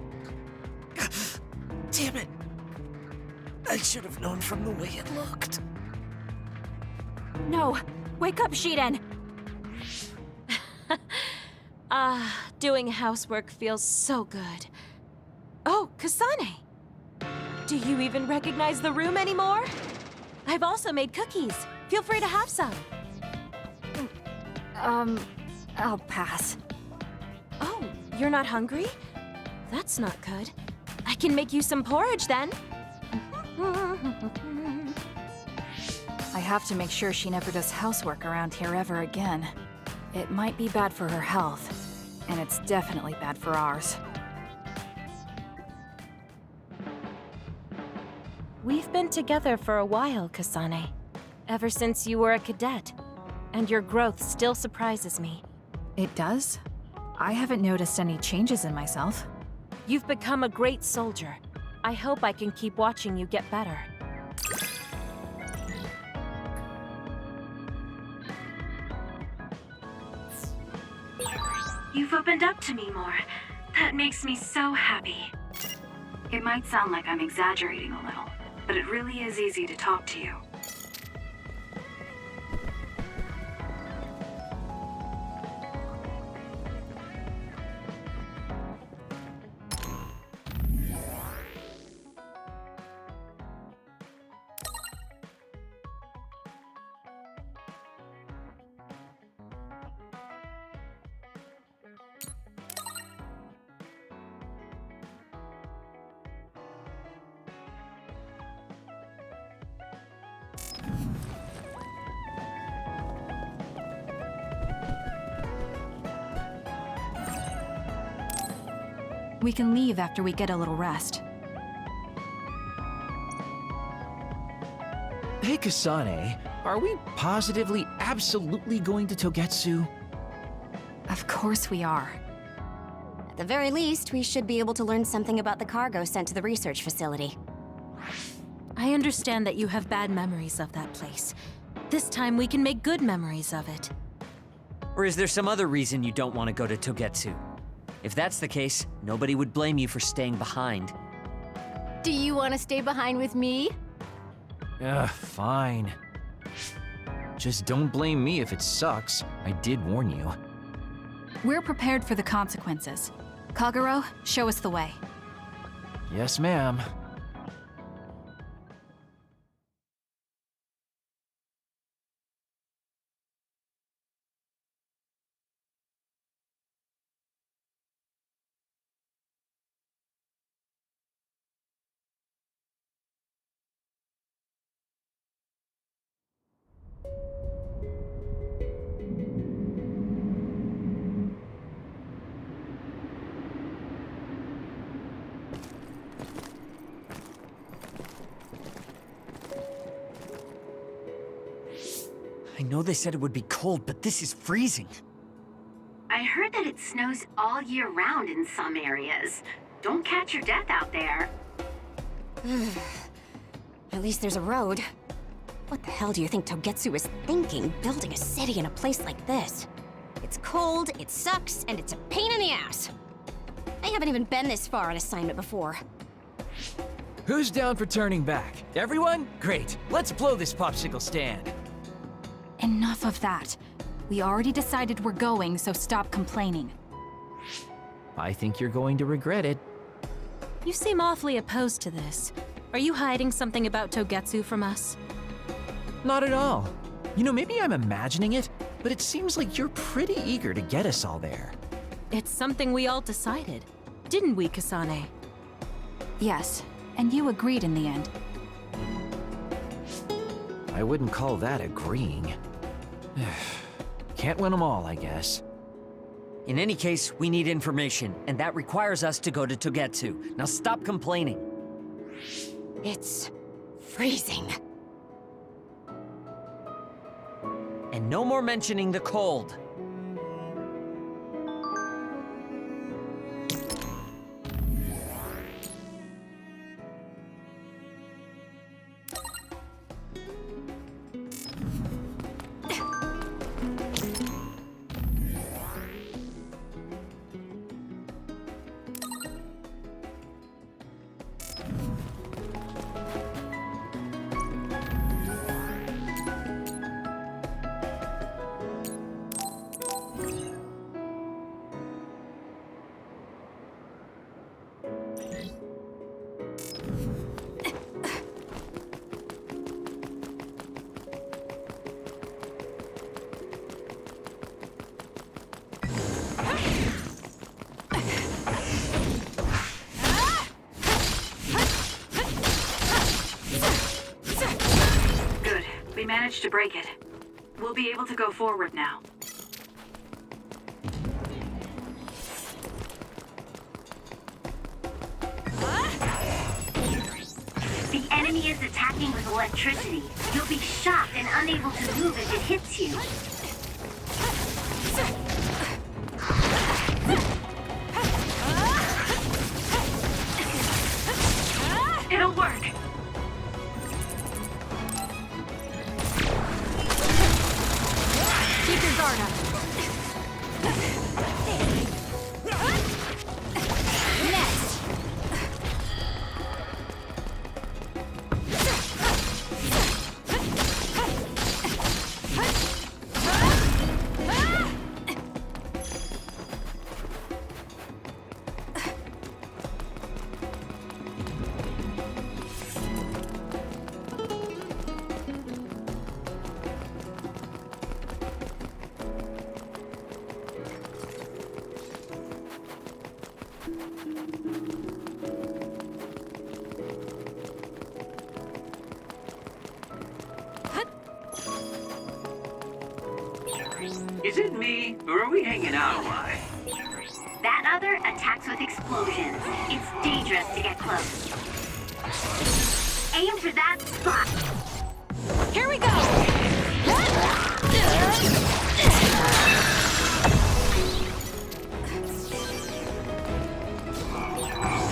S1: Damn it! I should have known from the way it looked.
S3: No! Wake up, Shiden!
S13: Doing housework feels so good. Oh, Kasane! Do you even recognize the room anymore? I've also made cookies. Feel free to have some.
S3: I'll pass.
S13: Oh, you're not hungry? That's not good. I can make you some porridge then.
S3: I have to make sure she never does housework around here ever again. It might be bad for her health, and it's definitely bad for ours.
S13: We've been together for a while, Kasane. Ever since you were a cadet. And your growth still surprises me.
S3: It does? I haven't noticed any changes in myself.
S13: You've become a great soldier. I hope I can keep watching you get better.
S4: You've opened up to me more. That makes me so happy. It might sound like I'm exaggerating a little, but it really is easy to talk to you.
S3: We can leave after we get a little rest.
S11: Hey, Kasane, are we positively, absolutely going to Togetsu?
S3: Of course we are.
S2: At the very least, we should be able to learn something about the cargo sent to the research facility.
S13: I understand that you have bad memories of that place. This time we can make good memories of it.
S1: Or is there some other reason you don't want to go to Togetsu? If that's the case, nobody would blame you for staying behind.
S14: Do you want to stay behind with me?
S11: Fine. Just don't blame me if it sucks. I did warn you.
S3: We're prepared for the consequences. Kagero, show us the way.
S11: Yes, ma'am.
S1: I know they said it would be cold, but this is freezing.
S4: I heard that it snows all year round in some areas. Don't catch your death out there.
S2: At least there's a road. What the hell do you think Togetsu is thinking, building a city in a place like this? It's cold, it sucks, and it's a pain in the ass. I haven't even been this far on assignment before.
S11: Who's down for turning back? Everyone? Great. Let's blow this popsicle stand.
S3: Enough of that. We already decided we're going, so stop complaining.
S11: I think you're going to regret it.
S13: You seem awfully opposed to this. Are you hiding something about Togetsu from us?
S11: Not at all. You know, maybe I'm imagining it, but it seems like you're pretty eager to get us all there.
S13: It's something we all decided. Didn't we, Kasane?
S3: Yes, and you agreed in the end.
S11: I wouldn't call that agreeing. Can't win them all, I guess.
S1: In any case, we need information, and that requires us to go to Togetsu. Now stop complaining.
S2: It's freezing.
S1: And no more mentioning the cold.
S4: Managed to break it. We'll be able to go forward now. The enemy is attacking with electricity. You'll be shocked and unable to move if it hits you.
S14: Sparta! Next!
S9: Is it me, or are we hanging out?
S4: That other attacks with explosions. It's dangerous to get close. Aim for that spot.
S14: Here we go!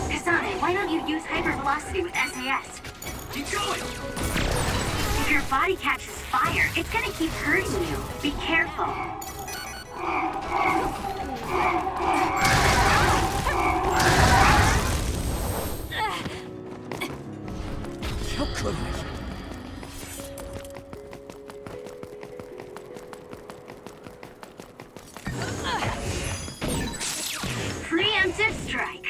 S4: Kasane, why don't you use hypervelocity with SAS?
S9: Keep going!
S4: If your body catches fire, it's gonna keep hurting you. Be careful.
S1: How could I?
S4: Preemptive strike.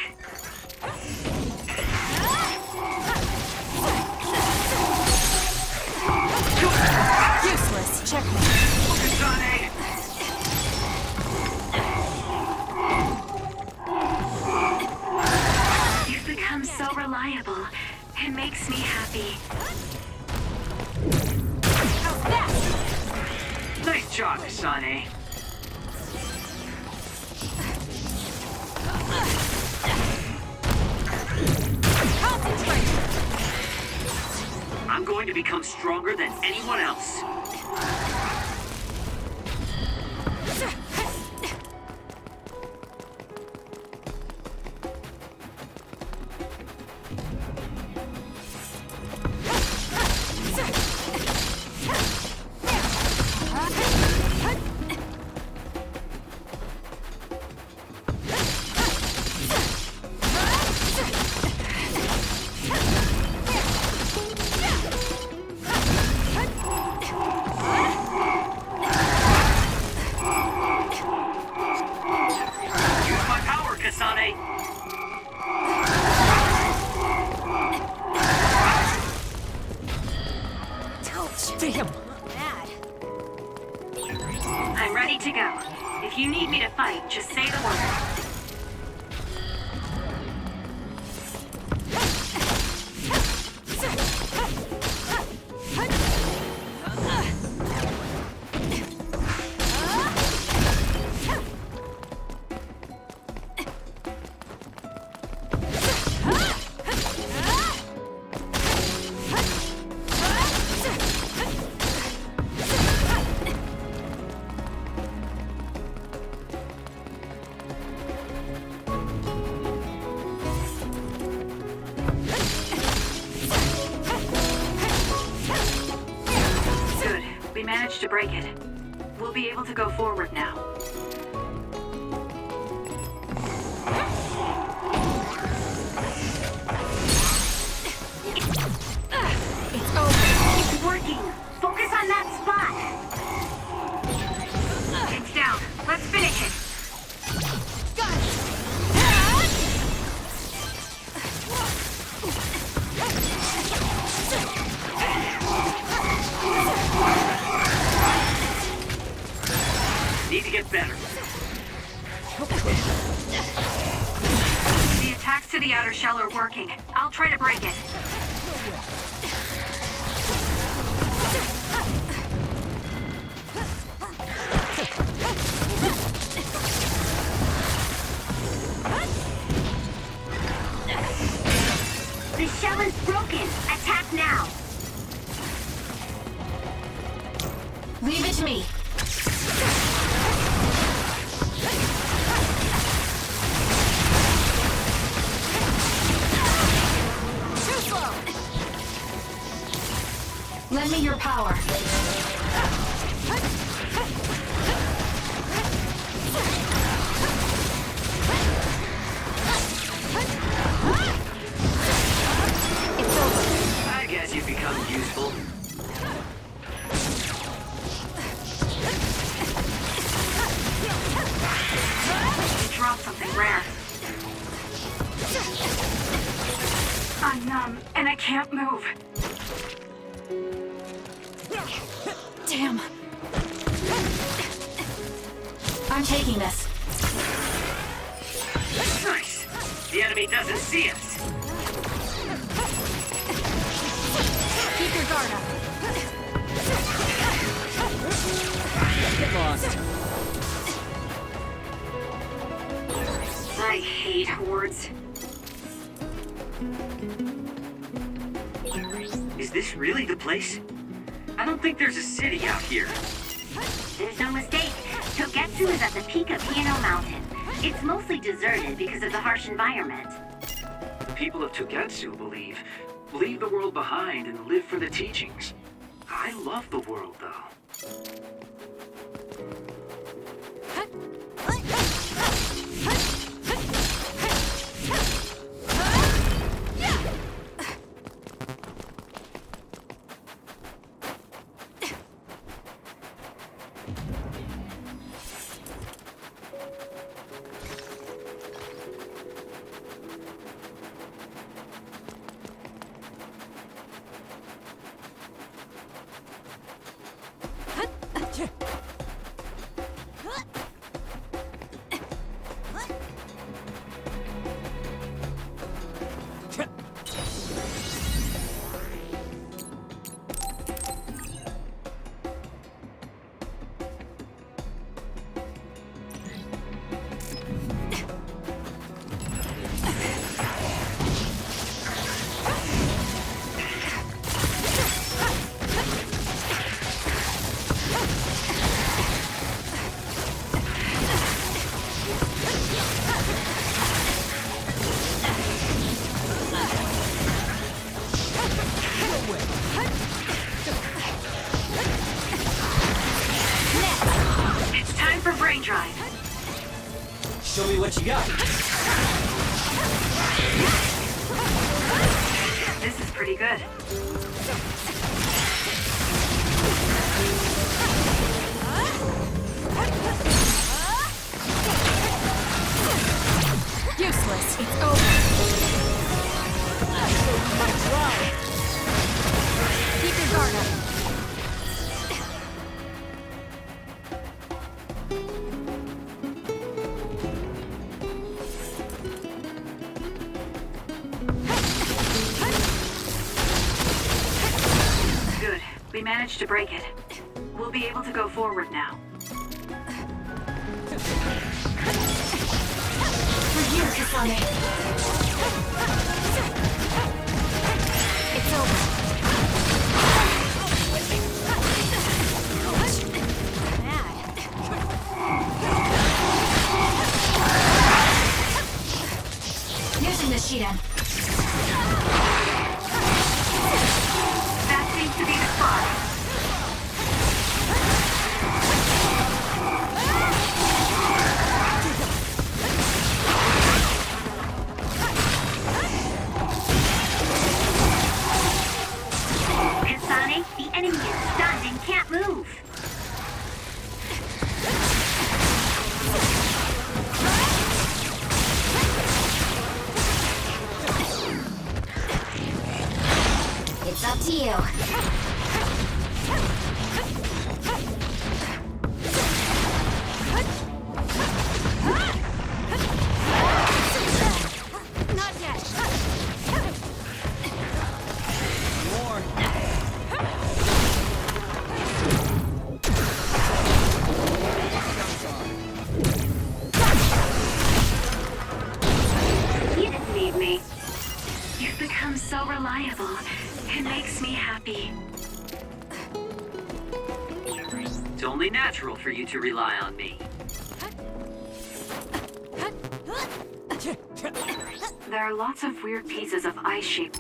S14: Useless. Checkmate.
S9: Kasane!
S4: You've become so reliable. It makes me happy.
S9: Nice job, Kasane. I'm going to become stronger than anyone else. Use my power, Kasane!
S1: Damn!
S4: I'm ready to go. If you need me to fight, just say the word. Managed to break it. We'll be able to go forward now. It's over. It's working. Focus on that spot. It's down. Let's finish it.
S14: Got it!
S9: Need to get better.
S4: The attacks to the outer shell are working. I'll try to break it. The shell is broken. Attack now.
S14: Leave it to me. Lend me your power.
S4: Rare. I'm numb, and I can't move.
S3: Damn. I'm taking this.
S9: Nice. The enemy doesn't see us.
S3: Keep your guard up.
S1: Get lost.
S4: I hate hordes.
S9: Is this really the place? I don't think there's a city out here.
S4: There's no mistake. Togetsu is at the peak of Piano Mountain. It's mostly deserted because of the harsh environment.
S9: The people of Togetsu believe, leave the world behind and live for the teachings. I love the world, though.
S1: Show me what you got.
S4: This is pretty good.
S3: Useless. It's over. Keep your guard up.
S4: Good. We managed to break it. We'll be able to go forward now.
S3: For you, kasane. It's over. Using the Shiren.
S4: That seems to be the spot. Kasane, the enemy is stunned and can't move.
S2: It's up to you.
S3: Not yet.
S4: You didn't need me. You've become so reliable. It makes me happy.
S9: It's only natural for you to rely on me.
S4: There are lots of weird pieces of ice shape.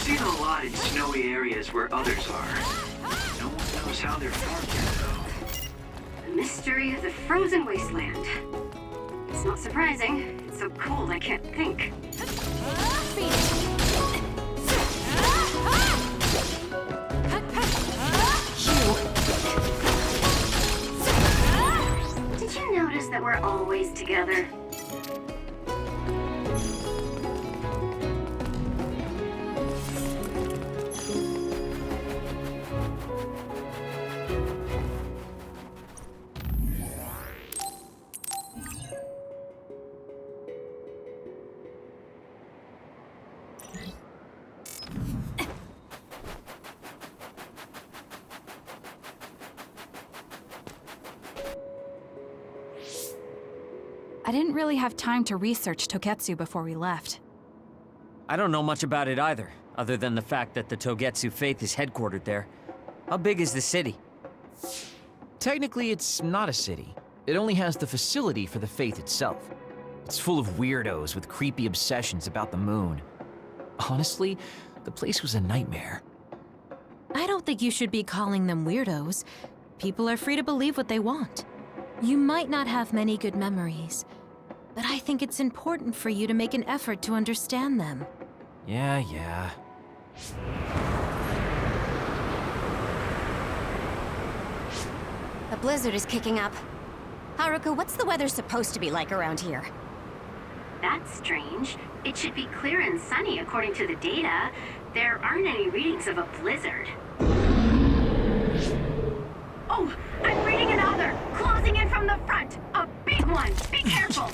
S9: seen a lot in snowy areas where others are. No one knows how they're formed yet, though.
S4: The mystery of the frozen wasteland. It's not surprising. It's so cold I can't think. Did you notice that we're always together?
S3: I didn't really have time to research Togetsu before we left.
S1: I don't know much about it either, other than the fact that the Togetsu faith is headquartered there. How big is the city?
S11: Technically, it's not a city. It only has the facility for the faith itself. It's full of weirdos with creepy obsessions about the moon. Honestly, the place was a nightmare.
S13: I don't think you should be calling them weirdos. People are free to believe what they want. You might not have many good memories, but I think it's important for you to make an effort to understand them.
S11: Yeah.
S2: A blizzard is kicking up. Haruka, what's the weather supposed to be like around here?
S4: That's strange. It should be clear and sunny according to the data. There aren't any readings of a blizzard. Oh, I'm reading another! Closing in from the front! A big one! Be careful!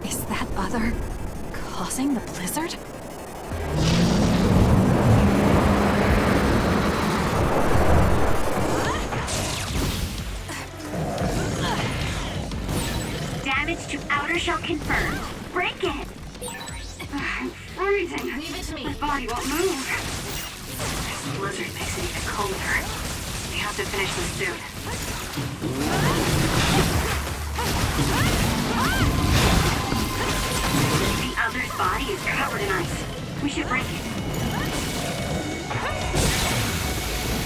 S3: Is that Other causing the blizzard?
S4: Damage to outer shell confirmed. Break it! I'm freezing.
S14: Leave it to me.
S4: My body won't move. This blizzard makes it even colder. We have to finish this soon. The other's body is covered in ice. We should break it.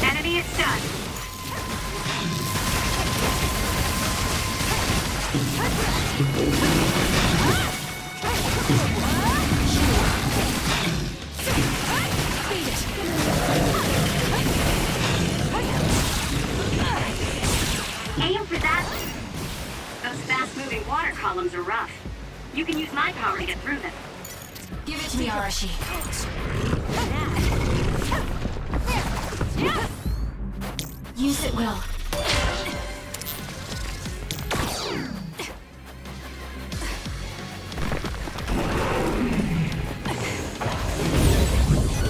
S4: Enemy, it's done. Aim for that. Those fast-moving water columns are rough. You can use my power to get through them.
S14: Give it to me, Arashi. Use it well.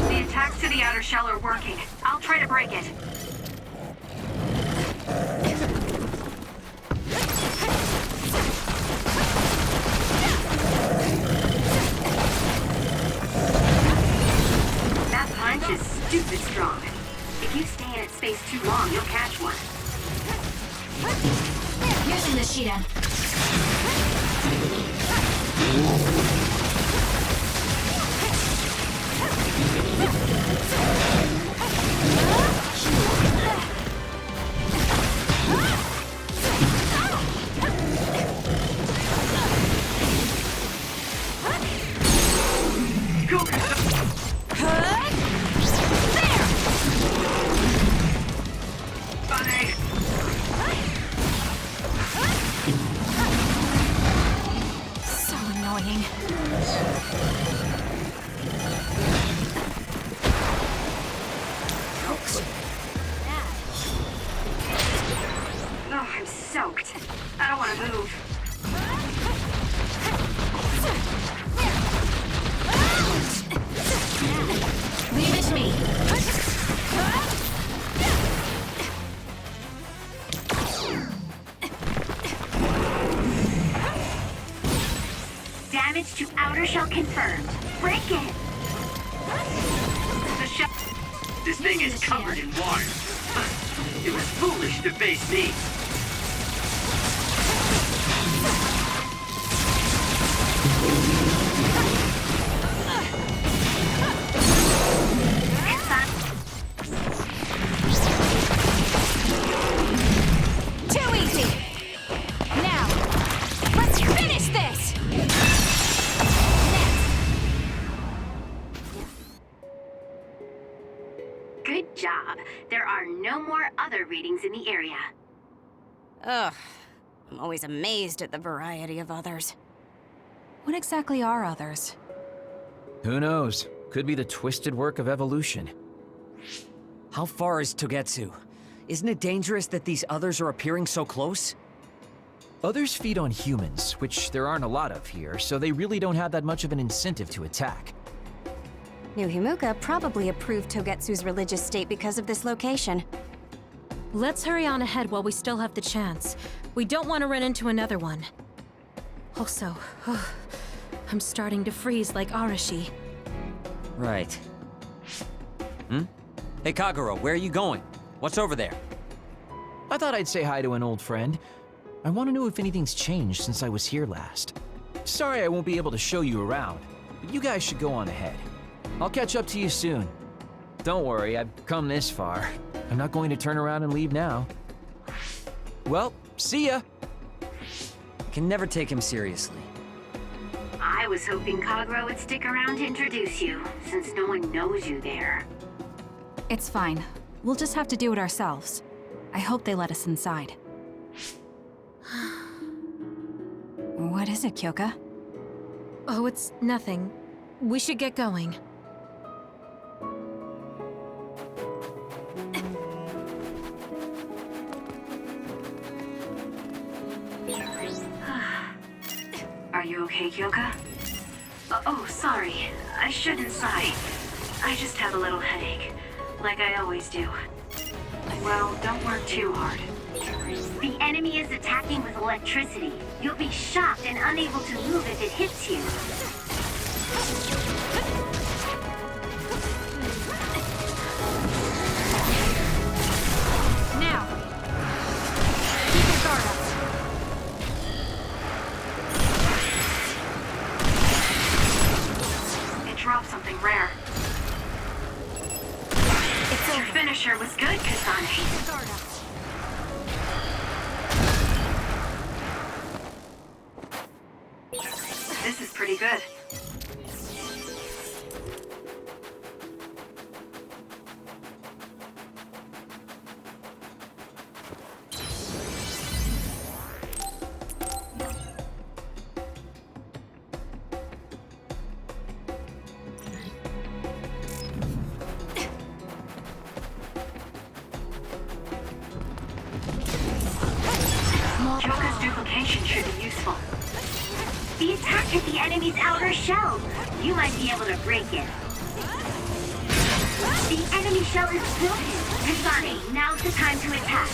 S4: The attacks to the outer shell are working. I'll try to break it. That punch is stupid strong. If you stay in its space too long, you'll catch one.
S14: Using the Shiden.
S3: So annoying.
S4: Oh, I'm soaked. I don't want to move.
S14: Leave it to me.
S4: Damage to outer shell confirmed. Break it! The shell...
S9: This thing is covered in water. It was foolish to face me.
S4: the area.
S2: Ugh. I'm always amazed at the variety of others.
S3: What exactly are others?
S11: Who knows? Could be the twisted work of evolution.
S1: How far is Togetsu? Isn't it dangerous that these others are appearing so close?
S11: Others feed on humans, which there aren't a lot of here, so they really don't have that much of an incentive to attack.
S2: New Himuka probably approved Togetsu's religious state because of this location.
S13: Let's hurry on ahead while we still have the chance. We don't want to run into another one. Also, I'm starting to freeze like Arashi.
S1: Right. Hey Kagero, where are you going? What's over there?
S11: I thought I'd say hi to an old friend. I want to know if anything's changed since I was here last. Sorry I won't be able to show you around, but you guys should go on ahead. I'll catch up to you soon. Don't worry, I've come this far. I'm not going to turn around and leave now. Well, see ya!
S1: I can never take him seriously.
S4: I was hoping Kagero would stick around to introduce you, since no one knows you there.
S3: It's fine. We'll just have to do it ourselves. I hope they let us inside. What is it, Kyoka?
S13: Oh, it's nothing. We should get going.
S4: Are you okay, Kyoka? Oh, sorry. I shouldn't sigh. I just have a little headache, like I always do. Well, don't work too hard. The enemy is attacking with electricity. You'll be shocked and unable to move if it hits you.
S13: Now! Keep your guard up.
S4: It dropped something rare. Your finisher was good, Kasane. This is pretty good. Kyoka's duplication should be useful. The attack hit the enemy's outer shell. You might be able to break it. The enemy shell is broken. Kasane, now's the time to attack.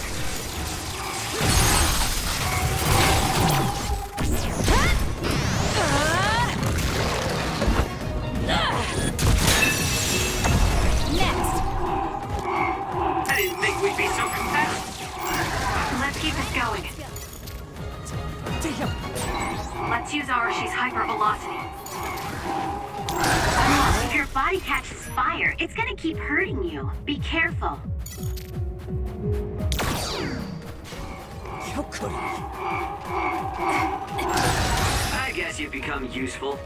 S2: Next!
S9: I didn't think we'd be so competitive.
S4: Let's keep this going. Let's use Arashi's hypervelocity. If your body catches fire, it's gonna keep hurting you. Be careful.
S1: How could he?
S9: I guess you've become useful.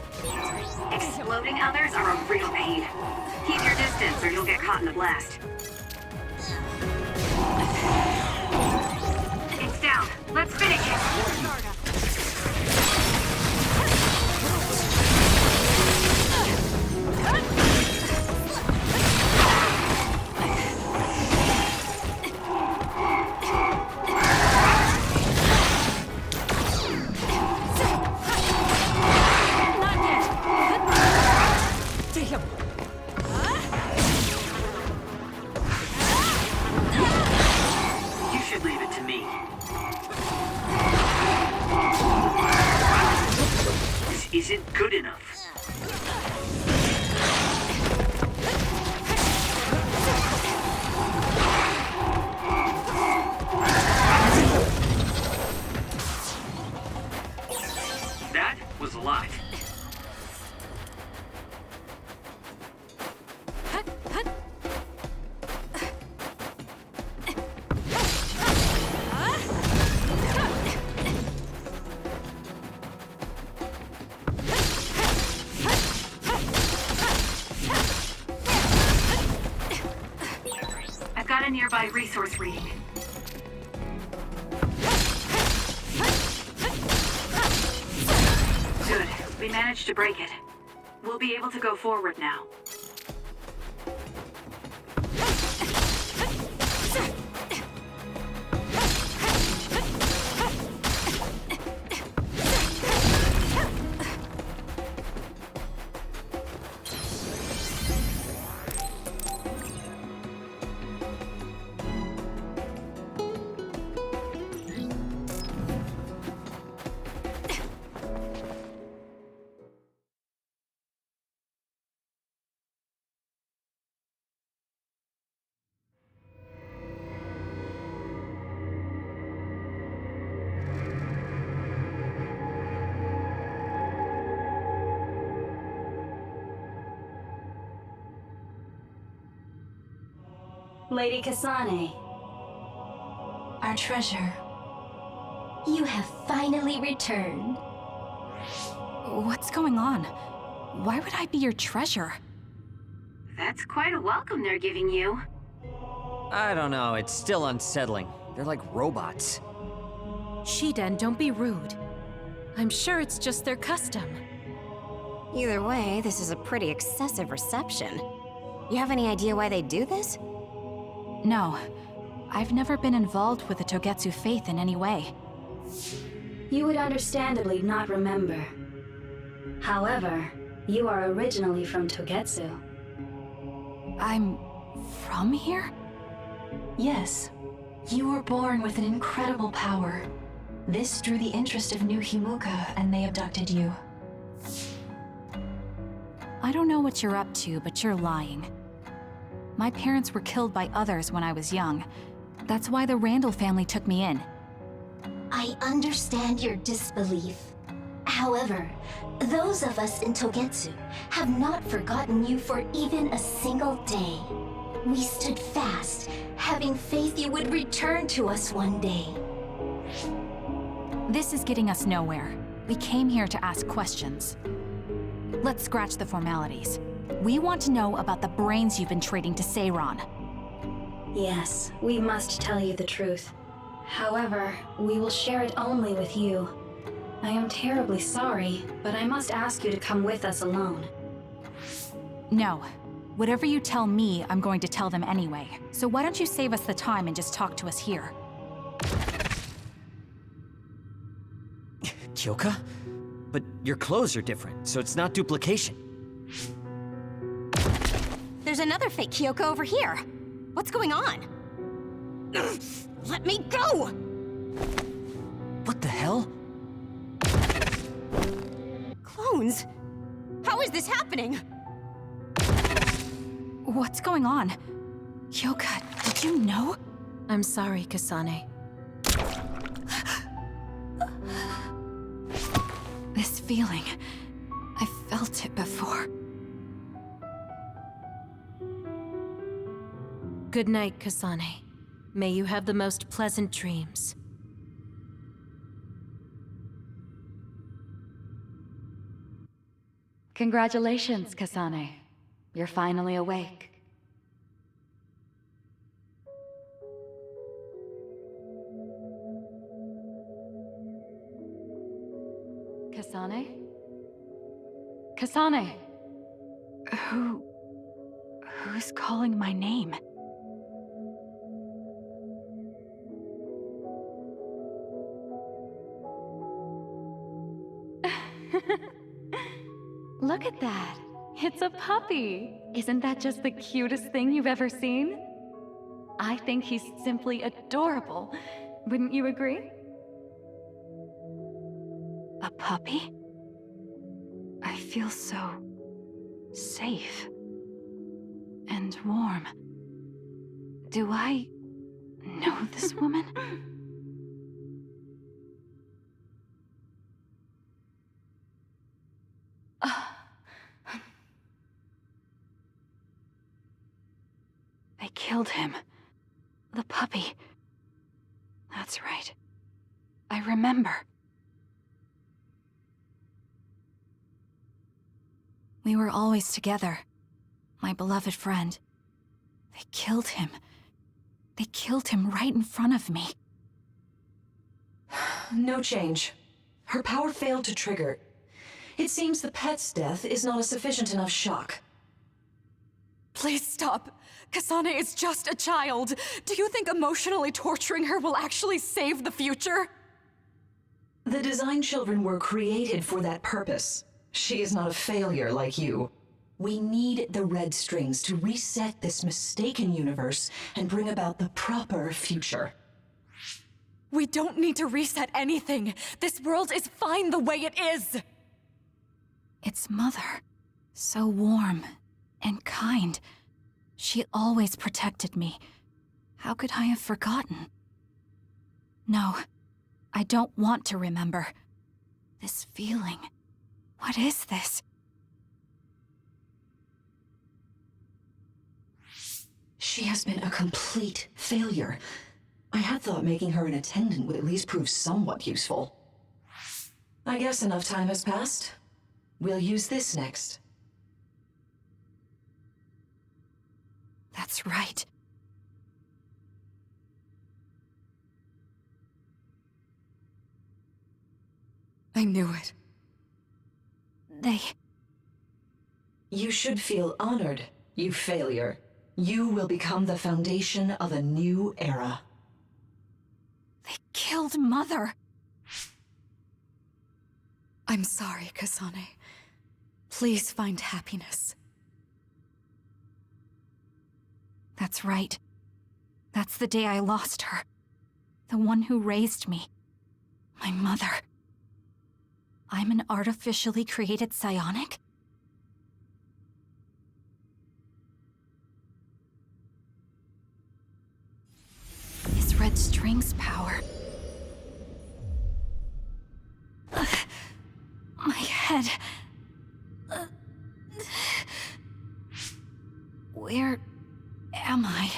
S4: Exploding others are a real pain. Keep your distance or you'll get caught in the blast. It's down. Let's finish it.
S9: You should leave it to me. This isn't good enough. That was a lot.
S4: I've got a nearby resource reading. We managed to break it. We'll be able to go forward now.
S15: Lady Kasane.
S3: Our treasure.
S15: You have finally returned.
S3: What's going on? Why would I be your treasure?
S4: That's quite a welcome they're giving you.
S1: I don't know, it's still unsettling. They're like robots.
S13: Shiden, don't be rude. I'm sure it's just their custom.
S2: Either way, this is a pretty excessive reception. You have any idea why they do this?
S3: No. I've never been involved with the Togetsu faith in any way.
S15: You would understandably not remember. However, you are originally from Togetsu.
S3: I'm from here?
S16: Yes. You were born with an incredible power. This drew the interest of New Himuka, and they abducted you.
S3: I don't know what you're up to, but you're lying. My parents were killed by others when I was young. That's why the Randall family took me in.
S10: I understand your disbelief. However, those of us in Togetsu have not forgotten you for even a single day. We stood fast, having faith you would return to us one day.
S3: This is getting us nowhere. We came here to ask questions. Let's scratch the formalities. We want to know about the brains you've been trading to Seiron.
S15: Yes, we must tell you the truth. However, we will share it only with you. I am terribly sorry, but I must ask you to come with us alone.
S3: No. Whatever you tell me, I'm going to tell them anyway. So why don't you save us the time and just talk to us here?
S1: Kyoka? But your clothes are different, so it's not duplication.
S2: There's another fake Kyoko over here. What's going on? Let me go!
S1: What the hell?
S2: Clones? How is this happening?
S3: What's going on? Kyoka, did you know?
S13: I'm sorry, Kasane.
S3: This feeling, I felt it before.
S13: Good night, Kasane. May you have the most pleasant dreams.
S17: Congratulations, Kasane. You're finally awake. Kasane? Kasane! Who's calling my name? Look at that. It's a puppy. Isn't that just the cutest thing you've ever seen? I think he's simply adorable. Wouldn't you agree? A puppy? I feel so safe and warm. Do I know this woman? They killed him. The puppy. That's right. I remember. We were always together. My beloved friend. They killed him. They killed him right in front of me.
S18: No change. Her power failed to trigger.
S16: It seems the pet's death is not a sufficient enough shock.
S3: Please stop. Kasane is just a child. Do you think emotionally torturing her will actually save the future?
S16: The design children were created for that purpose. She is not a failure like you. We need the red strings to reset this mistaken universe and bring about the proper future.
S3: We don't need to reset anything. This world is fine the way it is. It's Mother. So warm and kind. She always protected me. How could I have forgotten? No, I don't want to remember. This feeling. What is this?
S16: She has been a complete failure. I had thought making her an attendant would at least prove somewhat useful. I guess enough time has passed. We'll use this next.
S3: That's right. I knew it.
S16: You should feel honored, you failure. You will become the foundation of a new era.
S3: They killed Mother. I'm sorry, Kasane. Please find happiness. That's right. That's the day I lost her. The one who raised me. My mother. I'm an artificially created psionic? His red strings power. My head. Where am I?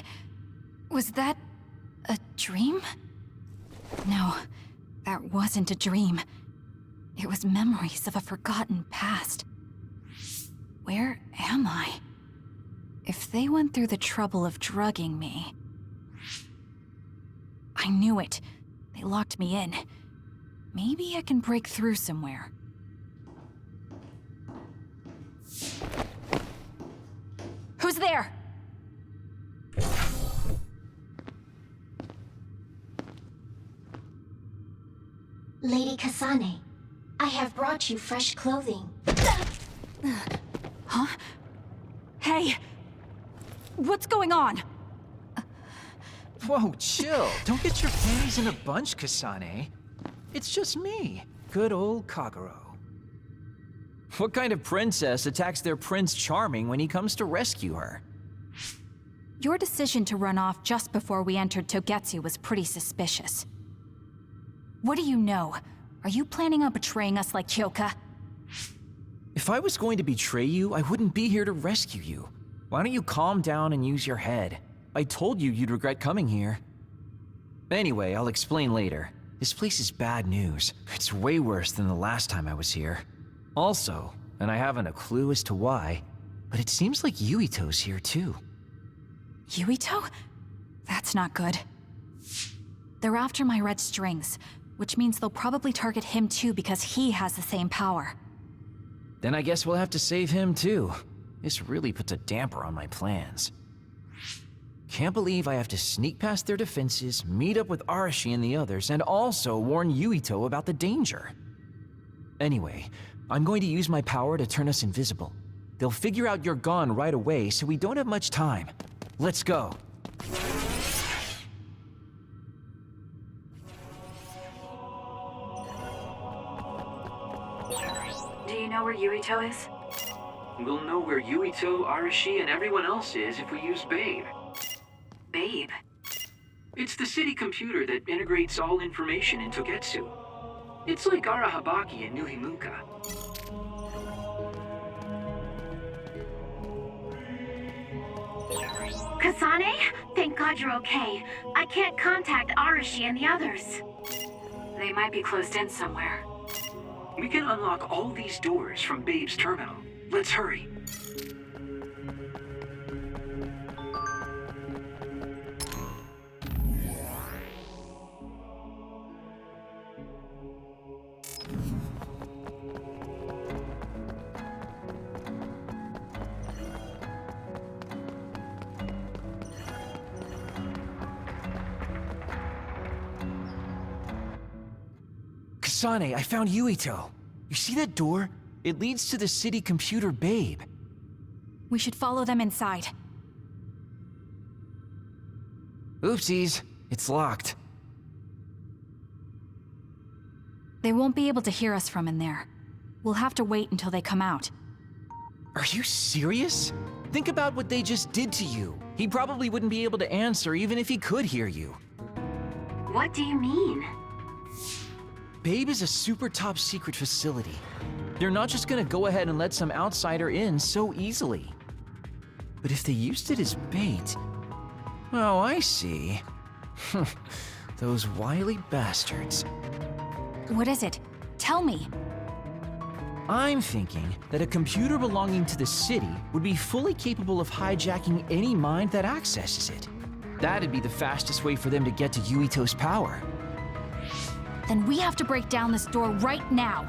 S3: Was that a dream? No, that wasn't a dream. It was memories of a forgotten past. Where am I? If they went through the trouble of drugging me... I knew it. They locked me in. Maybe I can break through somewhere. Who's there?
S10: Lady Kasane, I have brought you fresh clothing.
S3: Huh? Hey! What's going on?
S11: Whoa, chill. Don't get your panties in a bunch, Kasane. It's just me, good old Kagero. What kind of princess attacks their Prince Charming when he comes to rescue her?
S3: Your decision to run off just before we entered Togetsu was pretty suspicious. What do you know? Are you planning on betraying us like Kyoka?
S11: If I was going to betray you, I wouldn't be here to rescue you. Why don't you calm down and use your head? I told you you'd regret coming here. Anyway, I'll explain later. This place is bad news. It's way worse than the last time I was here. Also, and I haven't a clue as to why, but it seems like Yuito's here too.
S3: Yuito? That's not good. They're after my red strings, which means they'll probably target him too because he has the same power.
S11: Then I guess we'll have to save him too. This really puts a damper on my plans. Can't believe I have to sneak past their defenses, meet up with Arashi and the others, and also warn Yuito about the danger. Anyway, I'm going to use my power to turn us invisible. They'll figure out you're gone right away, so we don't have much time. Let's go.
S4: Do you know where Yuito is?
S9: We'll know where Yuito, Arashi, and everyone else is if we use Babe.
S4: Babe?
S9: It's the city computer that integrates all information in Togetsu. It's like Arahabaki in New Himuka.
S4: Kasane? Thank God you're okay. I can't contact Arashi and the others. They might be closed in somewhere.
S9: We can unlock all these doors from Babe's terminal. Let's hurry.
S11: Kasane, I found Yuito. You see that door? It leads to the city computer Babe.
S3: We should follow them inside.
S11: Oopsies, it's locked.
S3: They won't be able to hear us from in there. We'll have to wait until they come out.
S11: Are you serious? Think about what they just did to you. He probably wouldn't be able to answer even if he could hear you.
S4: What do you mean?
S11: Babe is a super top secret facility. They're not just gonna go ahead and let some outsider in so easily. But if they used it as bait... Oh, I see. Those wily bastards.
S3: What is it? Tell me.
S11: I'm thinking that a computer belonging to the city would be fully capable of hijacking any mind that accesses it. That'd be the fastest way for them to get to Yuito's power.
S3: Then we have to break down this door right now.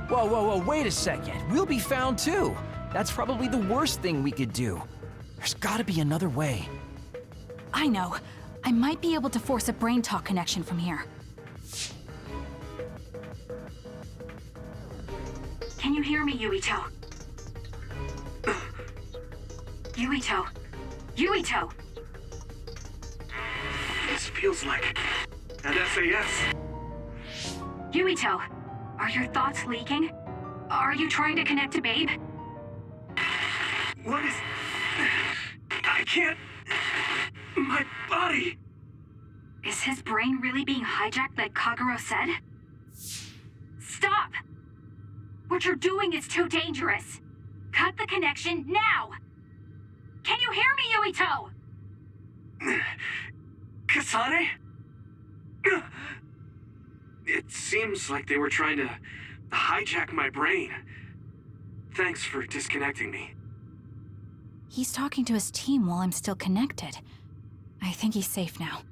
S11: Whoa, wait a second. We'll be found too. That's probably the worst thing we could do. There's gotta be another way.
S3: I know. I might be able to force a brain talk connection from here.
S4: Can you hear me, Yuito? Yuito! Yuito!
S8: This feels like an SAS.
S4: Yuito, are your thoughts leaking? Are you trying to connect to Babe?
S8: What is... I can't... My body...
S4: Is his brain really being hijacked like Kagero said? Stop! What you're doing is too dangerous. Cut the connection now! Can you hear me, Yuito?
S8: Kasane? It seems like they were trying to hijack my brain. Thanks for disconnecting me.
S3: He's talking to his team while I'm still connected. I think he's safe now.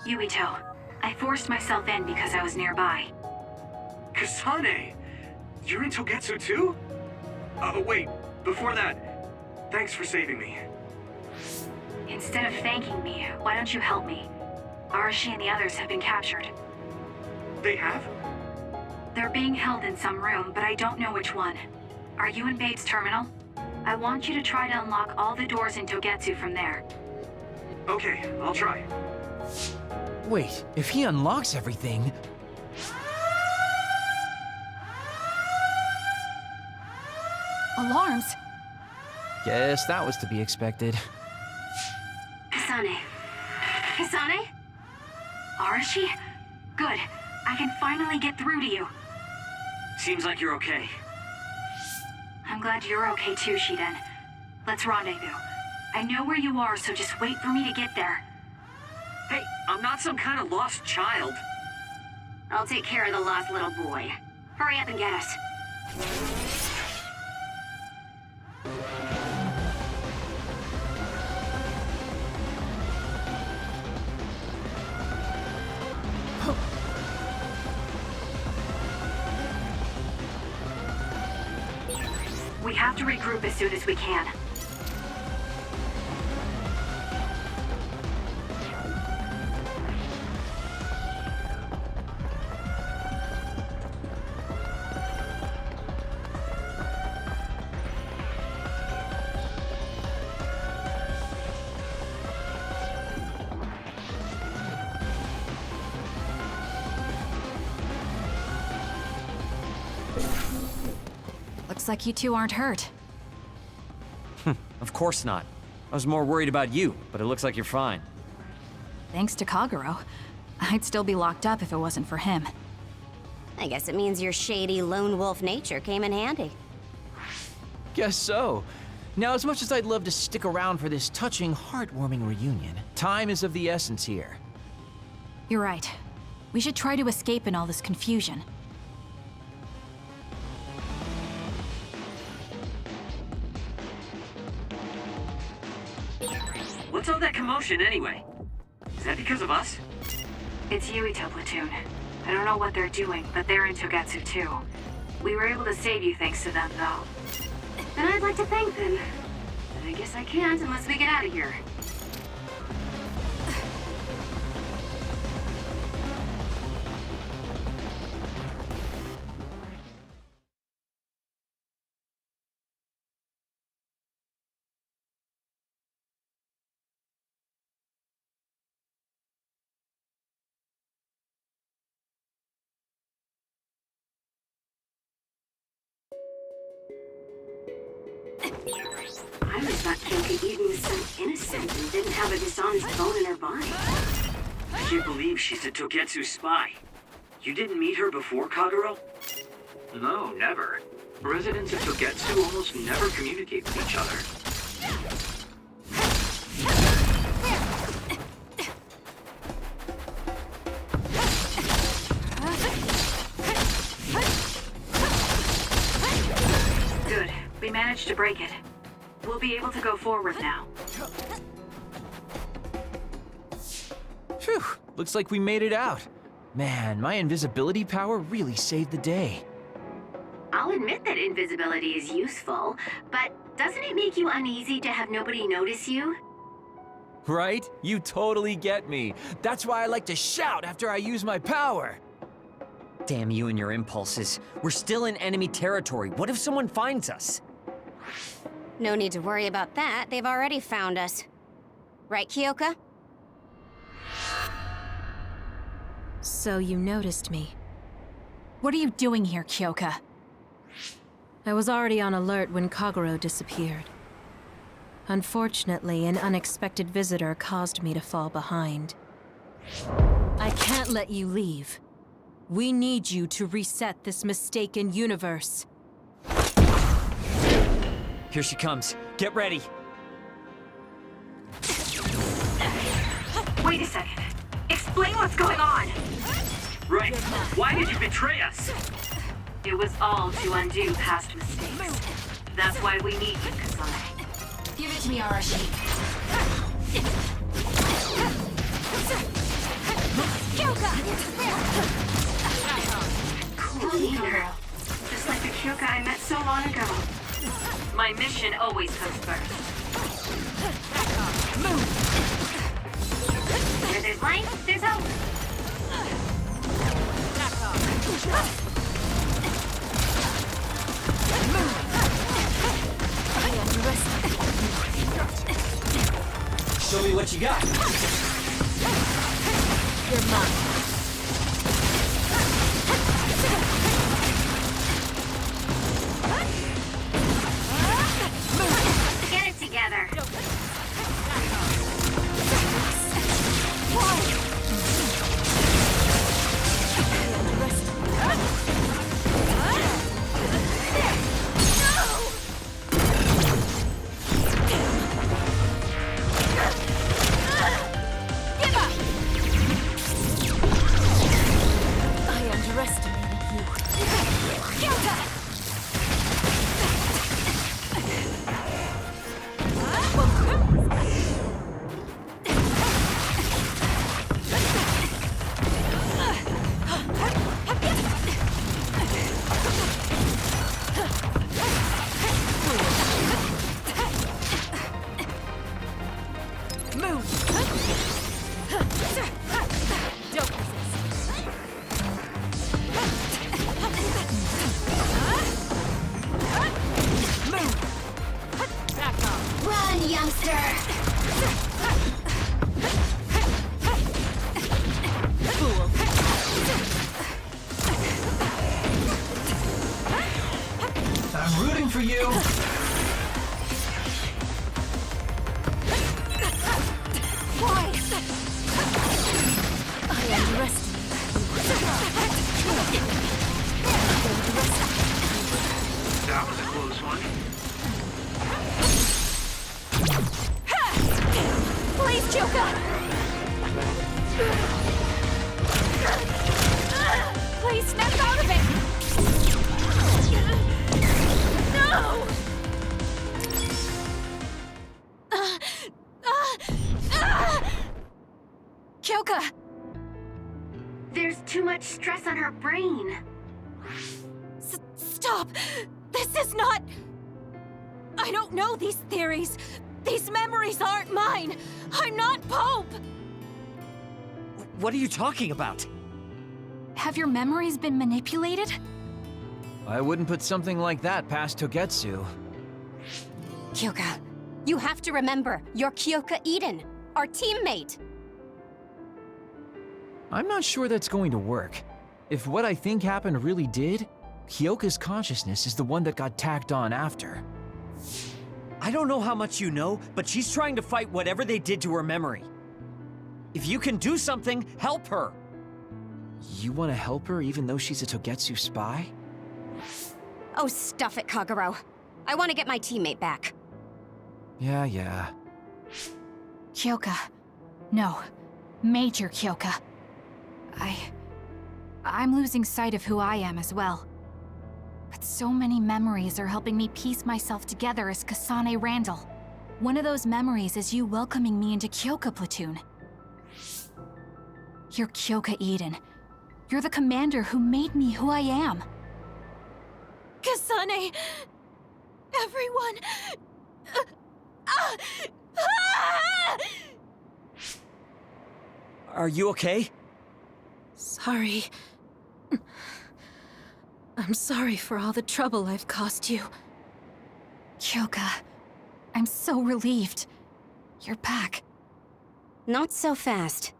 S4: Yuito, I forced myself in because I was nearby.
S8: Kasane! You're in Togetsu too? Wait, before that, thanks for saving me.
S4: Instead of thanking me, why don't you help me? Arashi and the others have been captured.
S8: They have?
S4: They're being held in some room, but I don't know which one. Are you in Babe's terminal? I want you to try to unlock all the doors in Togetsu from there.
S8: Okay, I'll try.
S11: Wait, if he unlocks everything...
S3: Alarms?
S11: Guess that was to be expected.
S4: Kasane. Kasane? Arashi? Good. I can finally get through to you.
S9: Seems like you're okay.
S4: I'm glad you're okay too, Shiden. Let's rendezvous. I know where you are, so just wait for me to get there.
S9: Hey, I'm not some kind of lost child.
S4: I'll take care of the lost little boy. Hurry up and get us. We have to regroup as soon as we can.
S3: Looks like you two aren't hurt.
S1: Of course not. I was more worried about you, but it looks like you're fine.
S3: Thanks to Kagero. I'd still be locked up if it wasn't for him.
S2: I guess it means your shady lone wolf nature came in handy.
S11: Guess so. Now, as much as I'd love to stick around for this touching, heartwarming reunion, time is of the essence here.
S3: You're right. We should try to escape in all this confusion.
S9: What's all that commotion anyway? Is that because of us?
S4: It's Yuito Platoon. I don't know what they're doing, but they're in Togetsu too. We were able to save you thanks to them, though. And I'd like to thank them. But I guess I can't unless we get out of here. I always thought Kyoka Eden was so innocent and didn't have a dishonest bone in her body.
S9: I can't believe she's a Togetsu spy. You didn't meet her before, Kagero? No, never. Residents of Togetsu almost never communicate with each other.
S4: Good. We managed to break it. We'll be able to go forward now.
S11: Phew, looks like we made it out. Man, my invisibility power really saved the day.
S4: I'll admit that invisibility is useful, but doesn't it make you uneasy to have nobody notice you?
S11: Right? You totally get me. That's why I like to shout after I use my power.
S1: Damn you and your impulses. We're still in enemy territory. What if someone finds us?
S2: No need to worry about that. They've already found us. Right, Kyoka?
S13: So you noticed me.
S3: What are you doing here, Kyoka?
S13: I was already on alert when Kagero disappeared. Unfortunately, an unexpected visitor caused me to fall behind. I can't let you leave. We need you to reset this mistaken universe.
S1: Here she comes. Get ready.
S4: Wait a second. Explain what's going on.
S9: Right. Why did you betray us?
S4: It was all to undo past mistakes. That's why we need you, Kasane.
S3: Give it to me, Arashi.
S4: Cool leader. Just like the Kyoka I met so long ago. My mission always comes first. Where there's life, there's hope.
S1: Show me what you got.
S13: You're mine.
S4: Get it together.
S11: For you.
S14: Why? I
S9: That was a close one.
S14: Please, Kyoka! Please snap out of it! No! Kyoka!
S4: There's too much stress on her brain.
S14: Stop! This is not... I don't know these theories. These memories aren't mine. I'm not Pope!
S1: What are you talking about?
S3: Have your memories been manipulated?
S11: I wouldn't put something like that past Togetsu.
S2: Kyoka, you have to remember, you're Kyoka Eden, our teammate.
S11: I'm not sure that's going to work. If what I think happened really did, Kyoka's consciousness is the one that got tacked on after.
S1: I don't know how much you know, but she's trying to fight whatever they did to her memory. If you can do something, help her!
S11: You want to help her even though she's a Togetsu spy?
S2: Oh, stuff it, Kagero. I want to get my teammate back.
S11: Yeah.
S3: Kyoka. No. Major Kyoka. I'm losing sight of who I am as well. But so many memories are helping me piece myself together as Kasane Randall. One of those memories is you welcoming me into Kyoka Platoon. You're Kyoka Eden. You're the commander who made me who I am.
S13: Kasane! Everyone!
S1: Are you okay?
S13: Sorry. I'm sorry for all the trouble I've caused you.
S3: Kyoka, I'm so relieved. You're back.
S2: Not so fast.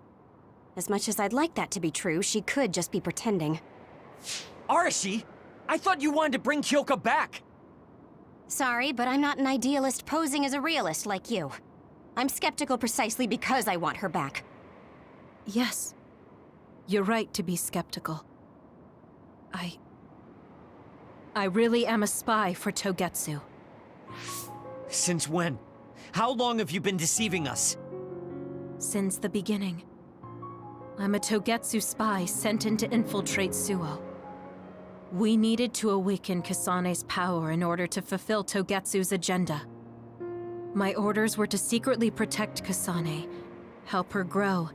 S2: As much as I'd like that to be true, she could just be pretending.
S1: Arashi! I thought you wanted to bring Kyoka back!
S2: Sorry, but I'm not an idealist posing as a realist like you. I'm skeptical precisely because I want her back.
S13: Yes. You're right to be skeptical. I really am a spy for Togetsu.
S1: Since when? How long have you been deceiving us?
S13: Since the beginning. I'm a Togetsu spy sent in to infiltrate Suo. We needed to awaken Kasane's power in order to fulfill Togetsu's agenda. My orders were to secretly protect Kasane, help her grow,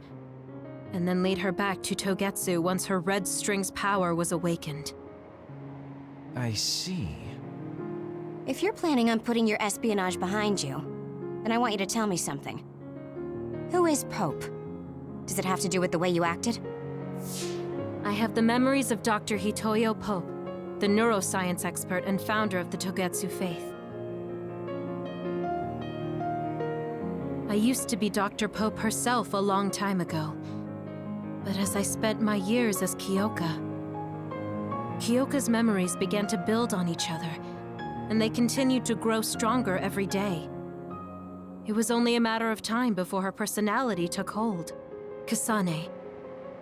S13: and then lead her back to Togetsu once her red string's power was awakened.
S11: I see.
S2: If you're planning on putting your espionage behind you, then I want you to tell me something. Who is Pope? Does it have to do with the way you acted?
S13: I have the memories of Dr. Hitoyo Pope, the neuroscience expert and founder of the Togetsu faith. I used to be Dr. Pope herself a long time ago. But as I spent my years as Kyoka's memories began to build on each other, and they continued to grow stronger every day. It was only a matter of time before her personality took hold. Kasane,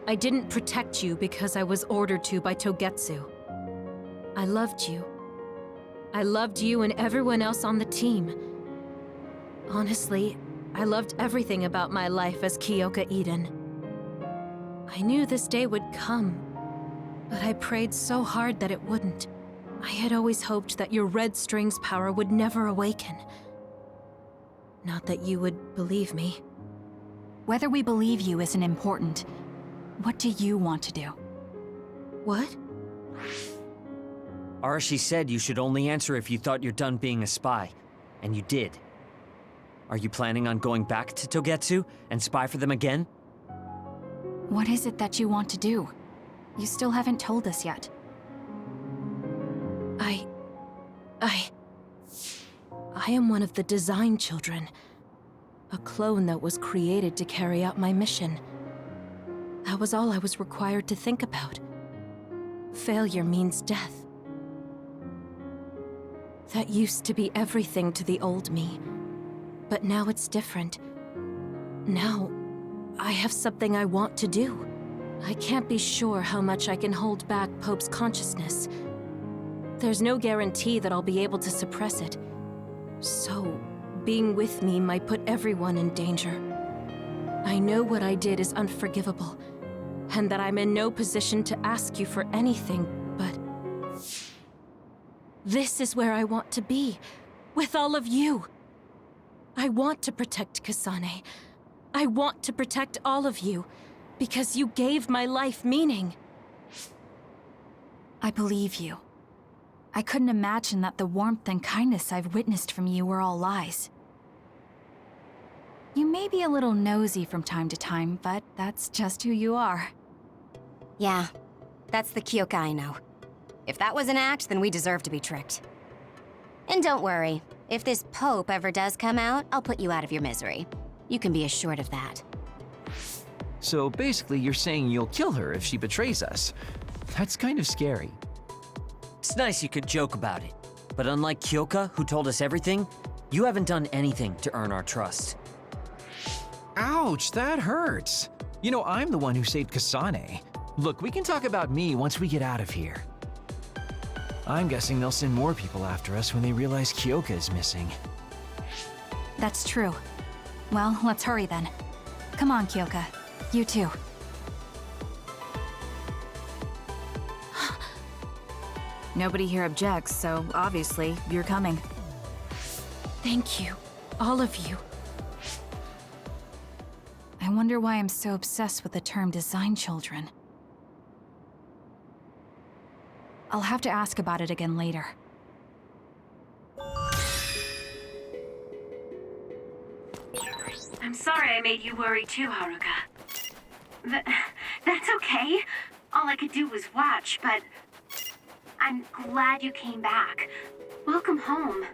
S13: I didn't protect you because I was ordered to by Togetsu. I loved you. I loved you and everyone else on the team. Honestly, I loved everything about my life as Kyoka Eden. I knew this day would come, but I prayed so hard that it wouldn't. I had always hoped that your red string's power would never awaken. Not that you would believe me.
S3: Whether we believe you isn't important. What do you want to do?
S13: What?
S1: Arashi said you should only answer if you thought you're done being a spy, and you did. Are you planning on going back to Togetsu and spy for them again?
S3: What is it that you want to do? You still haven't told us yet.
S13: I am one of the design children. A clone that was created to carry out my mission. That was all I was required to think about. Failure means death. That used to be everything to the old me. But now it's different. Now, I have something I want to do. I can't be sure how much I can hold back Pope's consciousness. There's no guarantee that I'll be able to suppress it. So, being with me might put everyone in danger. I know what I did is unforgivable, and that I'm in no position to ask you for anything, but... this is where I want to be, with all of you. I want to protect Kasane. I want to protect all of you, because you gave my life meaning.
S3: I believe you. I couldn't imagine that the warmth and kindness I've witnessed from you were all lies. You may be a little nosy from time to time, but that's just who you are.
S2: Yeah, that's the Kyoka I know. If that was an act, then we deserve to be tricked. And don't worry, if this Pope ever does come out, I'll put you out of your misery. You can be assured of that.
S11: So basically, you're saying you'll kill her if she betrays us. That's kind of scary.
S1: It's nice you could joke about it, but unlike Kyoka, who told us everything, You haven't done anything to earn our trust.
S11: Ouch, that hurts. You know, I'm the one who saved Kasane. Look, we can talk about me once we get out of here. I'm guessing they'll send more people after us when they realize Kyoka is missing.
S3: That's true. Well, let's hurry then. Come on, Kyoka. You too. Nobody here objects, so obviously you're coming.
S13: Thank you, all of you.
S3: I wonder why I'm so obsessed with the term design children. I'll have to ask about it again later.
S4: I'm sorry I made you worry too, Haruka. That's okay. All I could do was watch, but I'm glad you came back. Welcome home.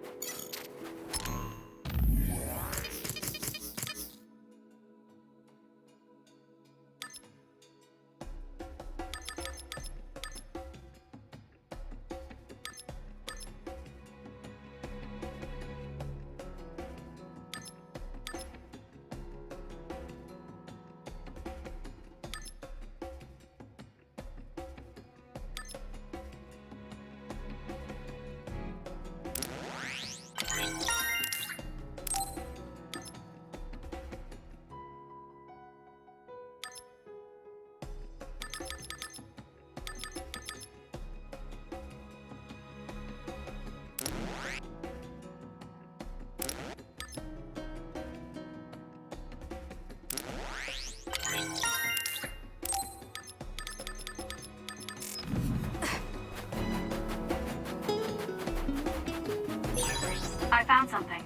S4: I found something.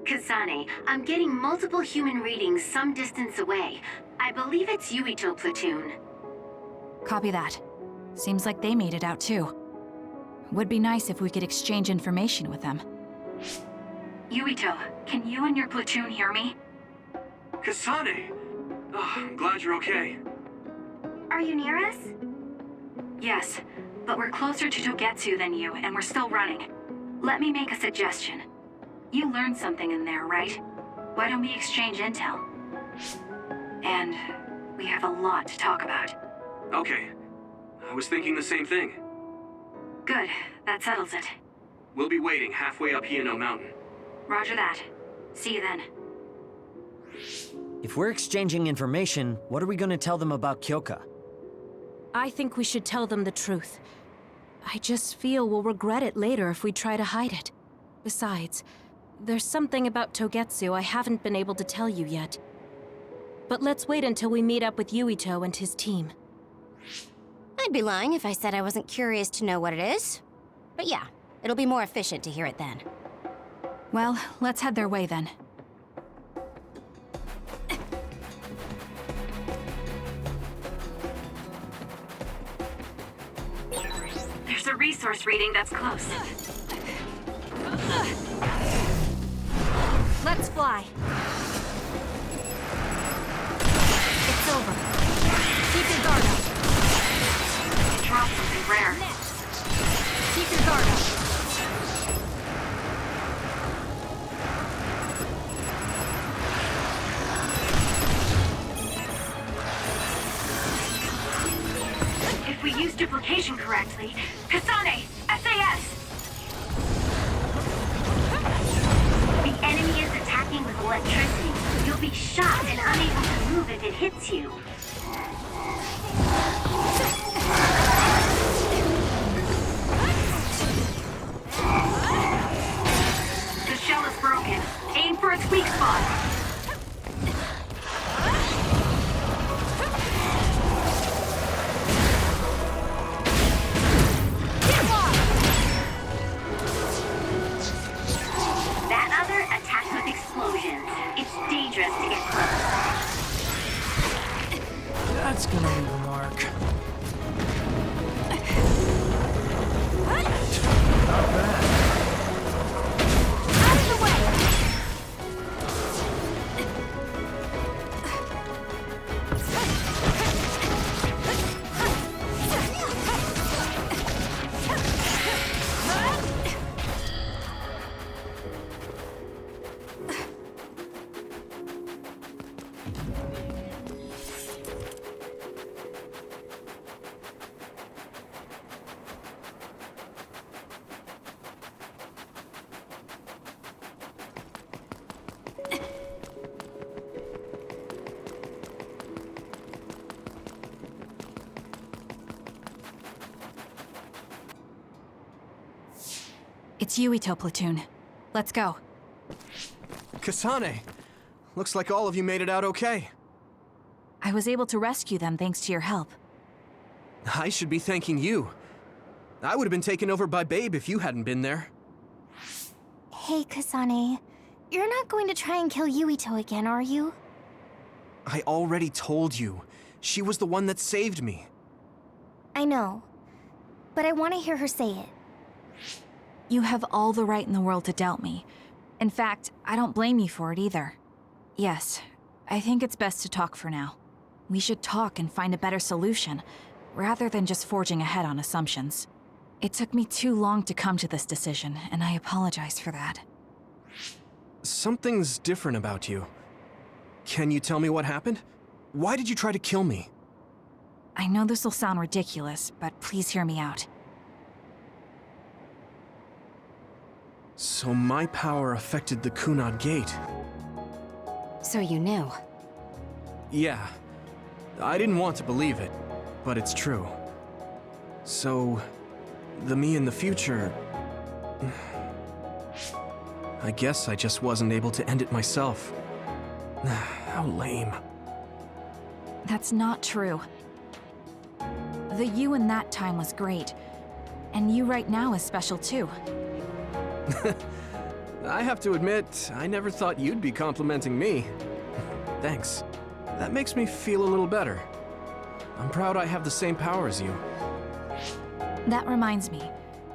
S4: Kasane, I'm getting multiple human readings some distance away. I believe it's Yuito platoon.
S3: Copy that. Seems like they made it out too. Would be nice if we could exchange information with them.
S4: Yuito, can you and your platoon hear me?
S8: Kasane! Oh, I'm glad you're okay.
S4: Are you near us? Yes, but we're closer to Togetsu than you, and we're still running. Let me make a suggestion. You learned something in there, right? Why don't we exchange intel? And we have a lot to talk about.
S8: Okay. I was thinking the same thing.
S4: Good, that settles it.
S8: We'll be waiting halfway up Hino Mountain.
S4: Roger that. See you then.
S1: If we're exchanging information, what are we gonna tell them about Kyoka?
S13: I think we should tell them the truth. I just feel we'll regret it later if we try to hide it. Besides, there's something about Togetsu I haven't been able to tell you yet. But let's wait until we meet up with Yuito and his team.
S2: I'd be lying if I said I wasn't curious to know what it is. But yeah, it'll be more efficient to hear it then.
S3: Well, let's head their way then.
S4: There's a resource reading that's close.
S2: Let's fly. It's over. Keep your guard up.
S4: Drop something rare.
S2: Keep your guard up.
S4: If we use duplication correctly, Kasane, SAS! The enemy is attacking with electricity. You'll be shot and unable to move if it hits you. The shell is broken. Aim for its weak spot. That other attacks with explosions. It's dangerous to get close.
S6: That's gonna leave a mark. Not bad.
S2: Out of the way!
S3: It's Yuito platoon. Let's go.
S5: Kasane! Looks like all of you made it out okay.
S3: I was able to rescue them thanks to your help.
S5: I should be thanking you. I would have been taken over by Babe if you hadn't been there.
S10: Hey, Kasane. You're not going to try and kill Yuito again, are you?
S5: I already told you. She was the one that saved me.
S10: I know. But I want to hear her say it.
S3: You have all the right in the world to doubt me. In fact, I don't blame you for it either. Yes, I think it's best to talk for now. We should talk and find a better solution, rather than just forging ahead on assumptions. It took me too long to come to this decision, and I apologize for that.
S5: Something's different about you. Can you tell me what happened? Why did you try to kill me?
S3: I know this will sound ridiculous, but please hear me out.
S5: So my power affected the Kunad Gate.
S2: So you knew?
S5: Yeah. I didn't want to believe it, but it's true. So, the me in the future... I guess I just wasn't able to end it myself. How lame.
S3: That's not true. The you in that time was great, and you right now is special too.
S5: I have to admit, I never thought you'd be complimenting me. Thanks. That makes me feel a little better. I'm proud I have the same power as you.
S3: That reminds me,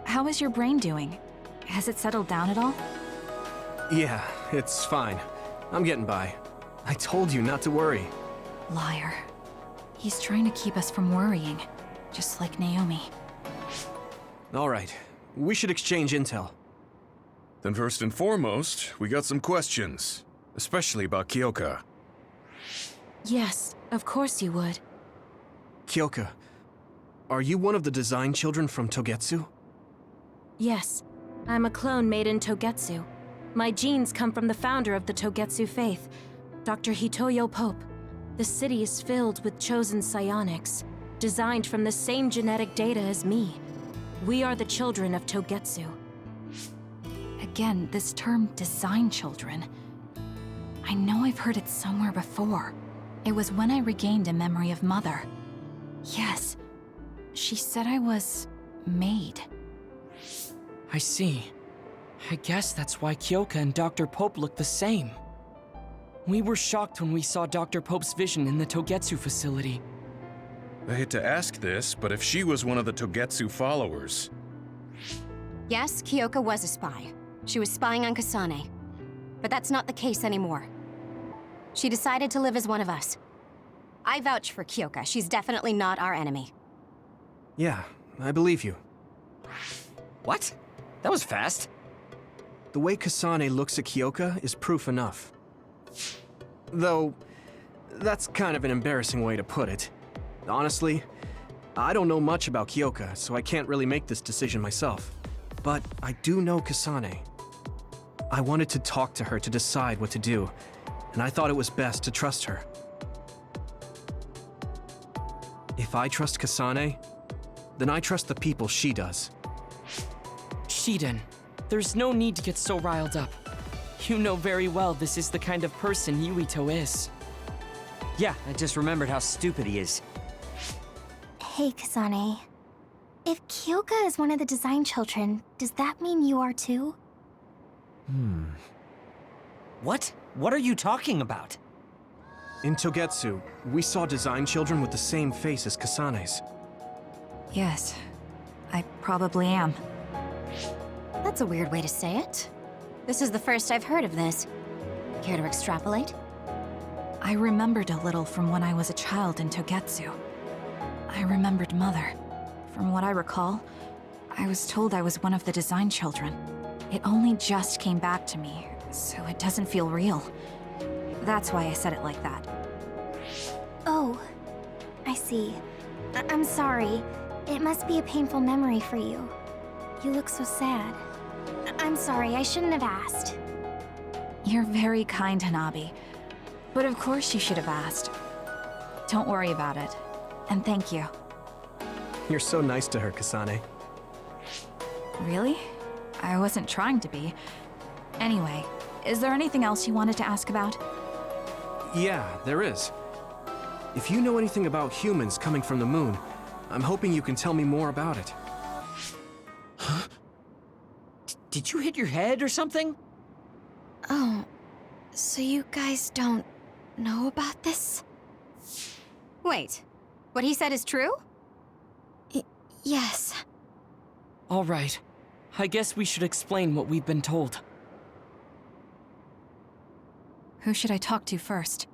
S3: how is your brain doing? Has it settled down at all?
S5: Yeah, it's fine. I'm getting by. I told you not to worry.
S3: Liar. He's trying to keep us from worrying, just like Naomi.
S5: All right, we should exchange intel.
S18: Then first and foremost, we got some questions, especially about Kyoka.
S13: Yes, of course you would.
S5: Kyoka, are you one of the design children from Togetsu?
S13: Yes, I'm a clone made in Togetsu. My genes come from the founder of the Togetsu faith, Dr. Hitoyo Pope. The city is filled with chosen psionics, designed from the same genetic data as me. We are the children of Togetsu.
S3: Again, this term design children. I know I've heard it somewhere before. It was when I regained a memory of Mother. Yes, she said I was made.
S6: I see. I guess that's why Kyoka and Dr. Pope look the same. We were shocked when we saw Dr. Pope's vision in the Togetsu facility.
S18: I hate to ask this, but if she was one of the Togetsu followers...
S2: Yes, Kyoka was a spy. She was spying on Kasane. But that's not the case anymore. She decided to live as one of us. I vouch for Kyoka. She's definitely not our enemy.
S5: Yeah, I believe you.
S1: What? That was fast.
S5: The way Kasane looks at Kyoka is proof enough. Though, that's kind of an embarrassing way to put it. Honestly, I don't know much about Kyoka, so I can't really make this decision myself. But I do know Kasane. I wanted to talk to her to decide what to do, and I thought it was best to trust her. If I trust Kasane, then I trust the people she does.
S6: Shiden, there's no need to get so riled up. You know very well this is the kind of person Yuito is.
S1: Yeah, I just remembered how stupid he is.
S10: Hey, Kasane. If Kyoka is one of the design children, does that mean you are too?
S1: What? What are you talking about?
S5: In Togetsu, we saw design children with the same face as Kasane's.
S3: Yes, I probably am.
S2: That's a weird way to say it. This is the first I've heard of this. Care to extrapolate?
S3: I remembered a little from when I was a child in Togetsu. I remembered Mother. From what I recall, I was told I was one of the design children. It only just came back to me, so it doesn't feel real. That's why I said it like that.
S10: Oh, I see. I'm sorry. It must be a painful memory for you. You look so sad. I'm sorry, I shouldn't have asked.
S3: You're very kind, Hanabi. But of course you should have asked. Don't worry about it. And thank you.
S5: You're so nice to her, Kasane.
S3: Really? I wasn't trying to be. Anyway, is there anything else you wanted to ask about?
S5: Yeah, there is. If you know anything about humans coming from the moon, I'm hoping you can tell me more about it.
S1: Huh? Did you hit your head or something?
S10: Oh, so you guys don't know about this?
S2: Wait, what he said is true?
S10: Yes.
S6: All right. I guess we should explain what we've been told.
S3: Who should I talk to first?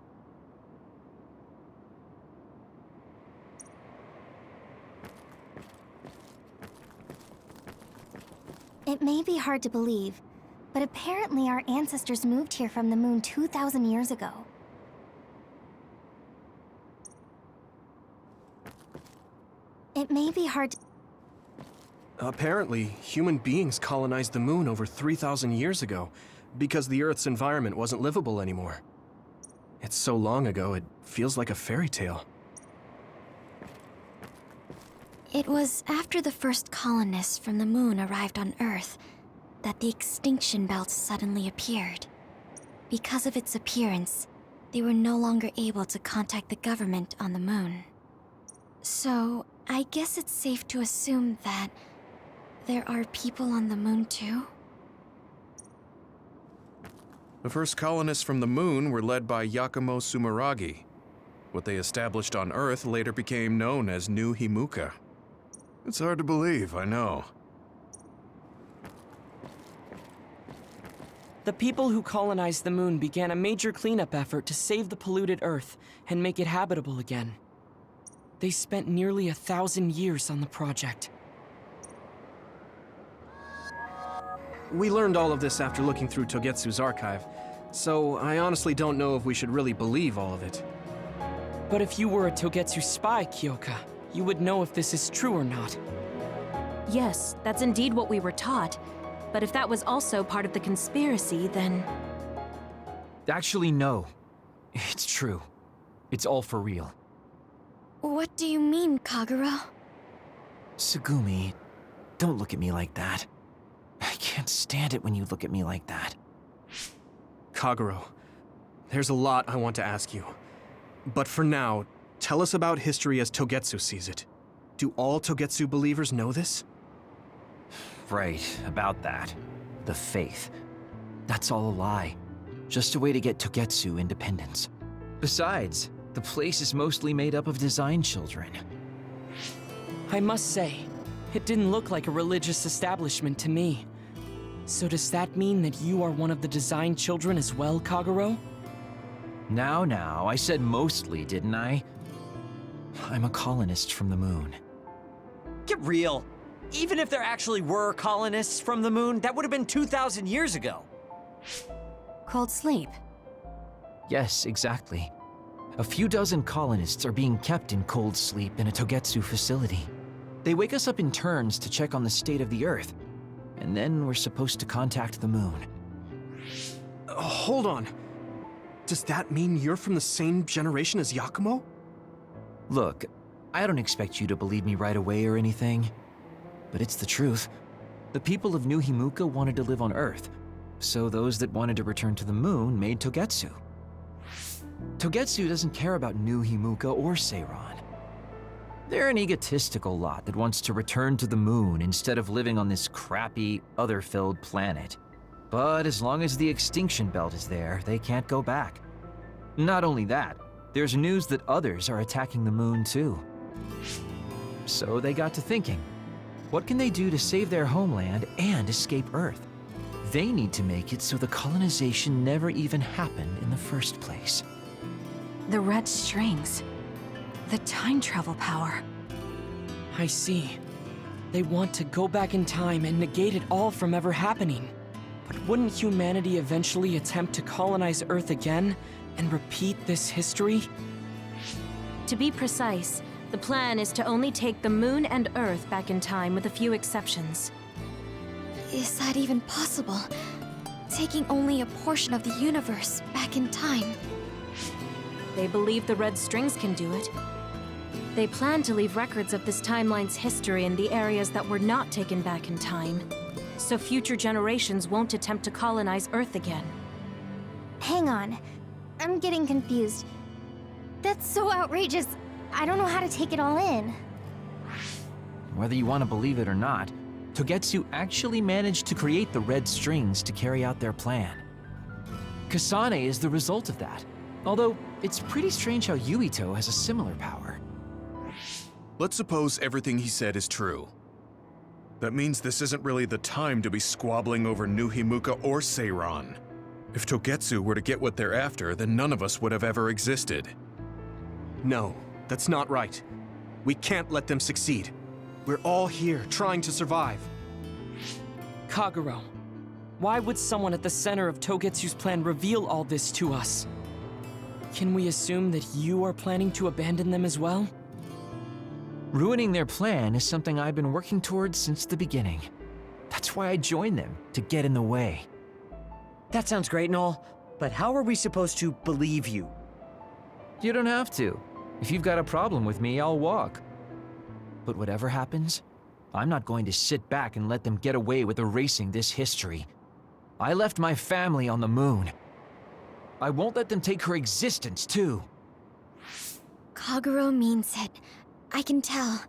S19: It may be hard to believe, but apparently our ancestors moved here from the moon 2,000 years ago. It may be hard to...
S5: Apparently, human beings colonized the moon over 3,000 years ago because the Earth's environment wasn't livable anymore. It's so long ago, it feels like a fairy tale.
S10: It was after the first colonists from the moon arrived on Earth that the extinction belt suddenly appeared. Because of its appearance, they were no longer able to contact the government on the moon. So, I guess it's safe to assume that there are people on the moon too?
S18: The first colonists from the moon were led by Yakumo Sumeragi. What they established on Earth later became known as New Himuka. It's hard to believe, I know.
S6: The people who colonized the moon began a major cleanup effort to save the polluted Earth and make it habitable again. They spent nearly 1,000 years on the project.
S5: We learned all of this after looking through Togetsu's archive, so I honestly don't know if we should really believe all of it.
S6: But if you were a Togetsu spy, Kyoka, you would know if this is true or not.
S13: Yes, that's indeed what we were taught. But if that was also part of the conspiracy, then...
S11: Actually, no. It's true. It's all for real.
S10: What do you mean, Kagura?
S11: Tsugumi, don't look at me like that. I can't stand it when you look at me like that.
S5: Kaguro, there's a lot I want to ask you. But for now, tell us about history as Togetsu sees it. Do all Togetsu believers know this?
S11: Right, about that. The faith. That's all a lie. Just a way to get Togetsu independence. Besides, the place is mostly made up of design children.
S6: I must say, it didn't look like a religious establishment to me. So does that mean that you are one of the design children as well, Kaguro?
S11: Now, I said mostly, didn't I? I'm a colonist from the moon.
S1: Get real. Even if there actually were colonists from the moon, that would have been 2,000 years ago.
S2: Cold sleep.
S11: Yes, exactly. A few dozen colonists are being kept in cold sleep in a Togetsu facility. They wake us up in turns to check on the state of the Earth, and then we're supposed to contact the moon.
S5: Hold on. Does that mean you're from the same generation as Yakumo?
S11: Look, I don't expect you to believe me right away or anything, but it's the truth. The people of New Himuka wanted to live on Earth, so those that wanted to return to the moon made Togetsu. Togetsu doesn't care about New Himuka or Seiran. They're an egotistical lot that wants to return to the moon instead of living on this crappy, other-filled planet. But as long as the extinction belt is there, they can't go back. Not only that, there's news that others are attacking the moon too. So they got to thinking, what can they do to save their homeland and escape Earth? They need to make it so the colonization never even happened in the first place.
S3: The red strings. The time travel power.
S6: I see. They want to go back in time and negate it all from ever happening. But wouldn't humanity eventually attempt to colonize Earth again and repeat this history?
S13: To be precise, the plan is to only take the moon and Earth back in time with a few exceptions.
S10: Is that even possible? Taking only a portion of the universe back in time?
S13: They believe the red strings can do it. They plan to leave records of this timeline's history in the areas that were not taken back in time. so future generations won't attempt to colonize Earth again.
S19: Hang on. I'm getting confused. That's so outrageous. I don't know how to take it all in.
S11: Whether you want to believe it or not, Togetsu actually managed to create the red strings to carry out their plan. Kasane is the result of that, although it's pretty strange how Yuito has a similar power.
S18: Let's suppose everything he said is true. That means this isn't really the time to be squabbling over New Himuka or Seiran. If Togetsu were to get what they're after, then none of us would have ever existed.
S5: No, that's not right. We can't let them succeed. We're all here trying to survive.
S6: Kagero, why would someone at the center of Togetsu's plan reveal all this to us? Can we assume that you are planning to abandon them as well?
S11: Ruining their plan is something I've been working towards since the beginning. That's why I joined them, to get in the way.
S1: That sounds great and all, but how are we supposed to believe you?
S11: You don't have to. If you've got a problem with me, I'll walk. But whatever happens, I'm not going to sit back and let them get away with erasing this history. I left my family on the moon. I won't let them take her existence, too.
S10: Kagero means it. I can tell.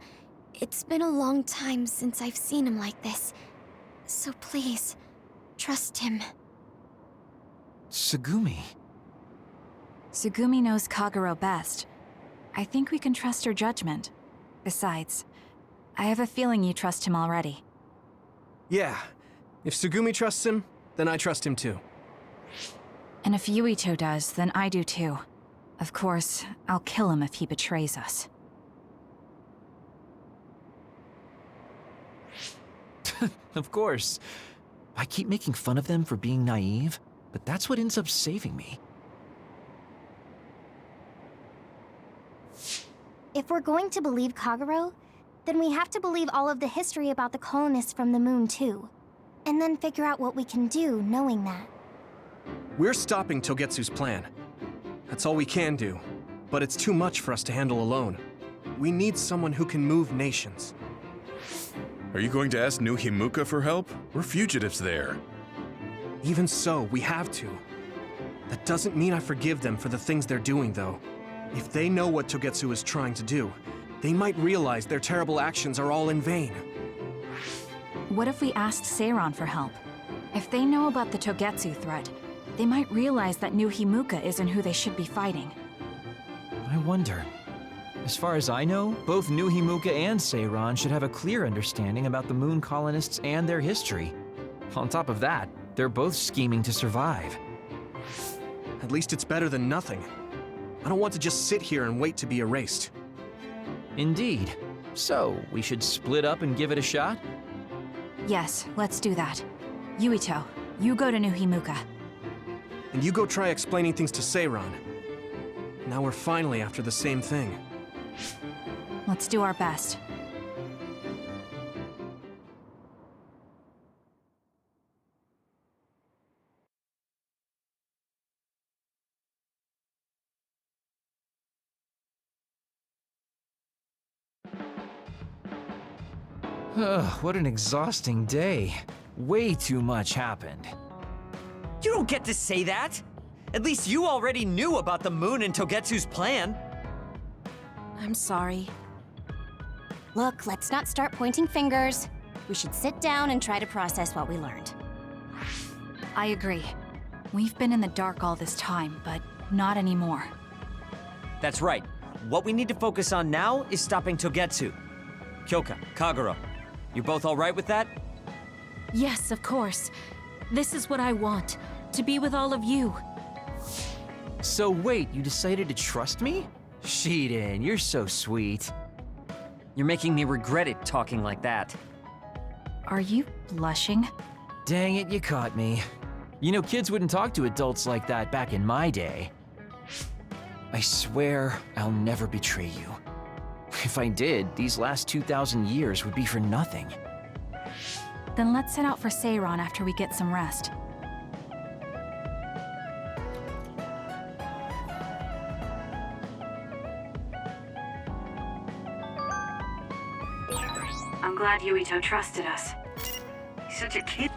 S10: It's been a long time since I've seen him like this. So please, trust him.
S11: Tsugumi.
S3: Tsugumi knows Kagero best. I think we can trust her judgment. Besides, I have a feeling you trust him already.
S5: Yeah. If Tsugumi trusts him, then I trust him too.
S3: And if Yuito does, then I do too. Of course, I'll kill him if he betrays us.
S11: Of course. I keep making fun of them for being naive, but that's what ends up saving me.
S19: If we're going to believe Kagero, then we have to believe all of the history about the colonists from the moon too. And then figure out what we can do knowing that.
S5: We're stopping Togetsu's plan. That's all we can do. But it's too much for us to handle alone. We need someone who can move nations.
S18: Are you going to ask New Himuka for help? We're fugitives there.
S5: Even so, we have to. That doesn't mean I forgive them for the things they're doing, though. If they know what Togetsu is trying to do, they might realize their terrible actions are all in vain.
S3: What if we asked Seiran for help? If they know about the Togetsu threat, they might realize that New Himuka isn't who they should be fighting.
S11: I wonder. As far as I know, both New Himuka and Seiran should have a clear understanding about the moon colonists and their history. On top of that, they're both scheming to survive.
S5: At least it's better than nothing. I don't want to just sit here and wait to be erased.
S11: Indeed. So, we should split up and give it a shot?
S3: Yes, let's do that. Yuito, you go to New Himuka.
S5: And you go try explaining things to Seiran. Now we're finally after the same thing.
S3: Let's do our best.
S11: What an exhausting day. Way too much happened.
S1: You don't get to say that! At least you already knew about the moon and Togetsu's plan.
S13: I'm sorry.
S2: Look, let's not start pointing fingers. We should sit down and try to process what we learned.
S3: I agree. We've been in the dark all this time, but not anymore.
S1: That's right. What we need to focus on now is stopping Togetsu. Kyoka, Kagero, you both all right with that?
S13: Yes, of course. This is what I want, to be with all of you.
S11: So wait, you decided to trust me? Shiden, you're so sweet.
S1: You're making me regret it talking like that.
S3: Are you blushing?
S11: Dang it, you caught me. You know, kids wouldn't talk to adults like that back in my day. I swear I'll never betray you. If I did, these last 2,000 years would be for nothing.
S3: Then let's set out for Seiran after we get some rest.
S4: I'm glad Yuito trusted us.
S8: He's such a kid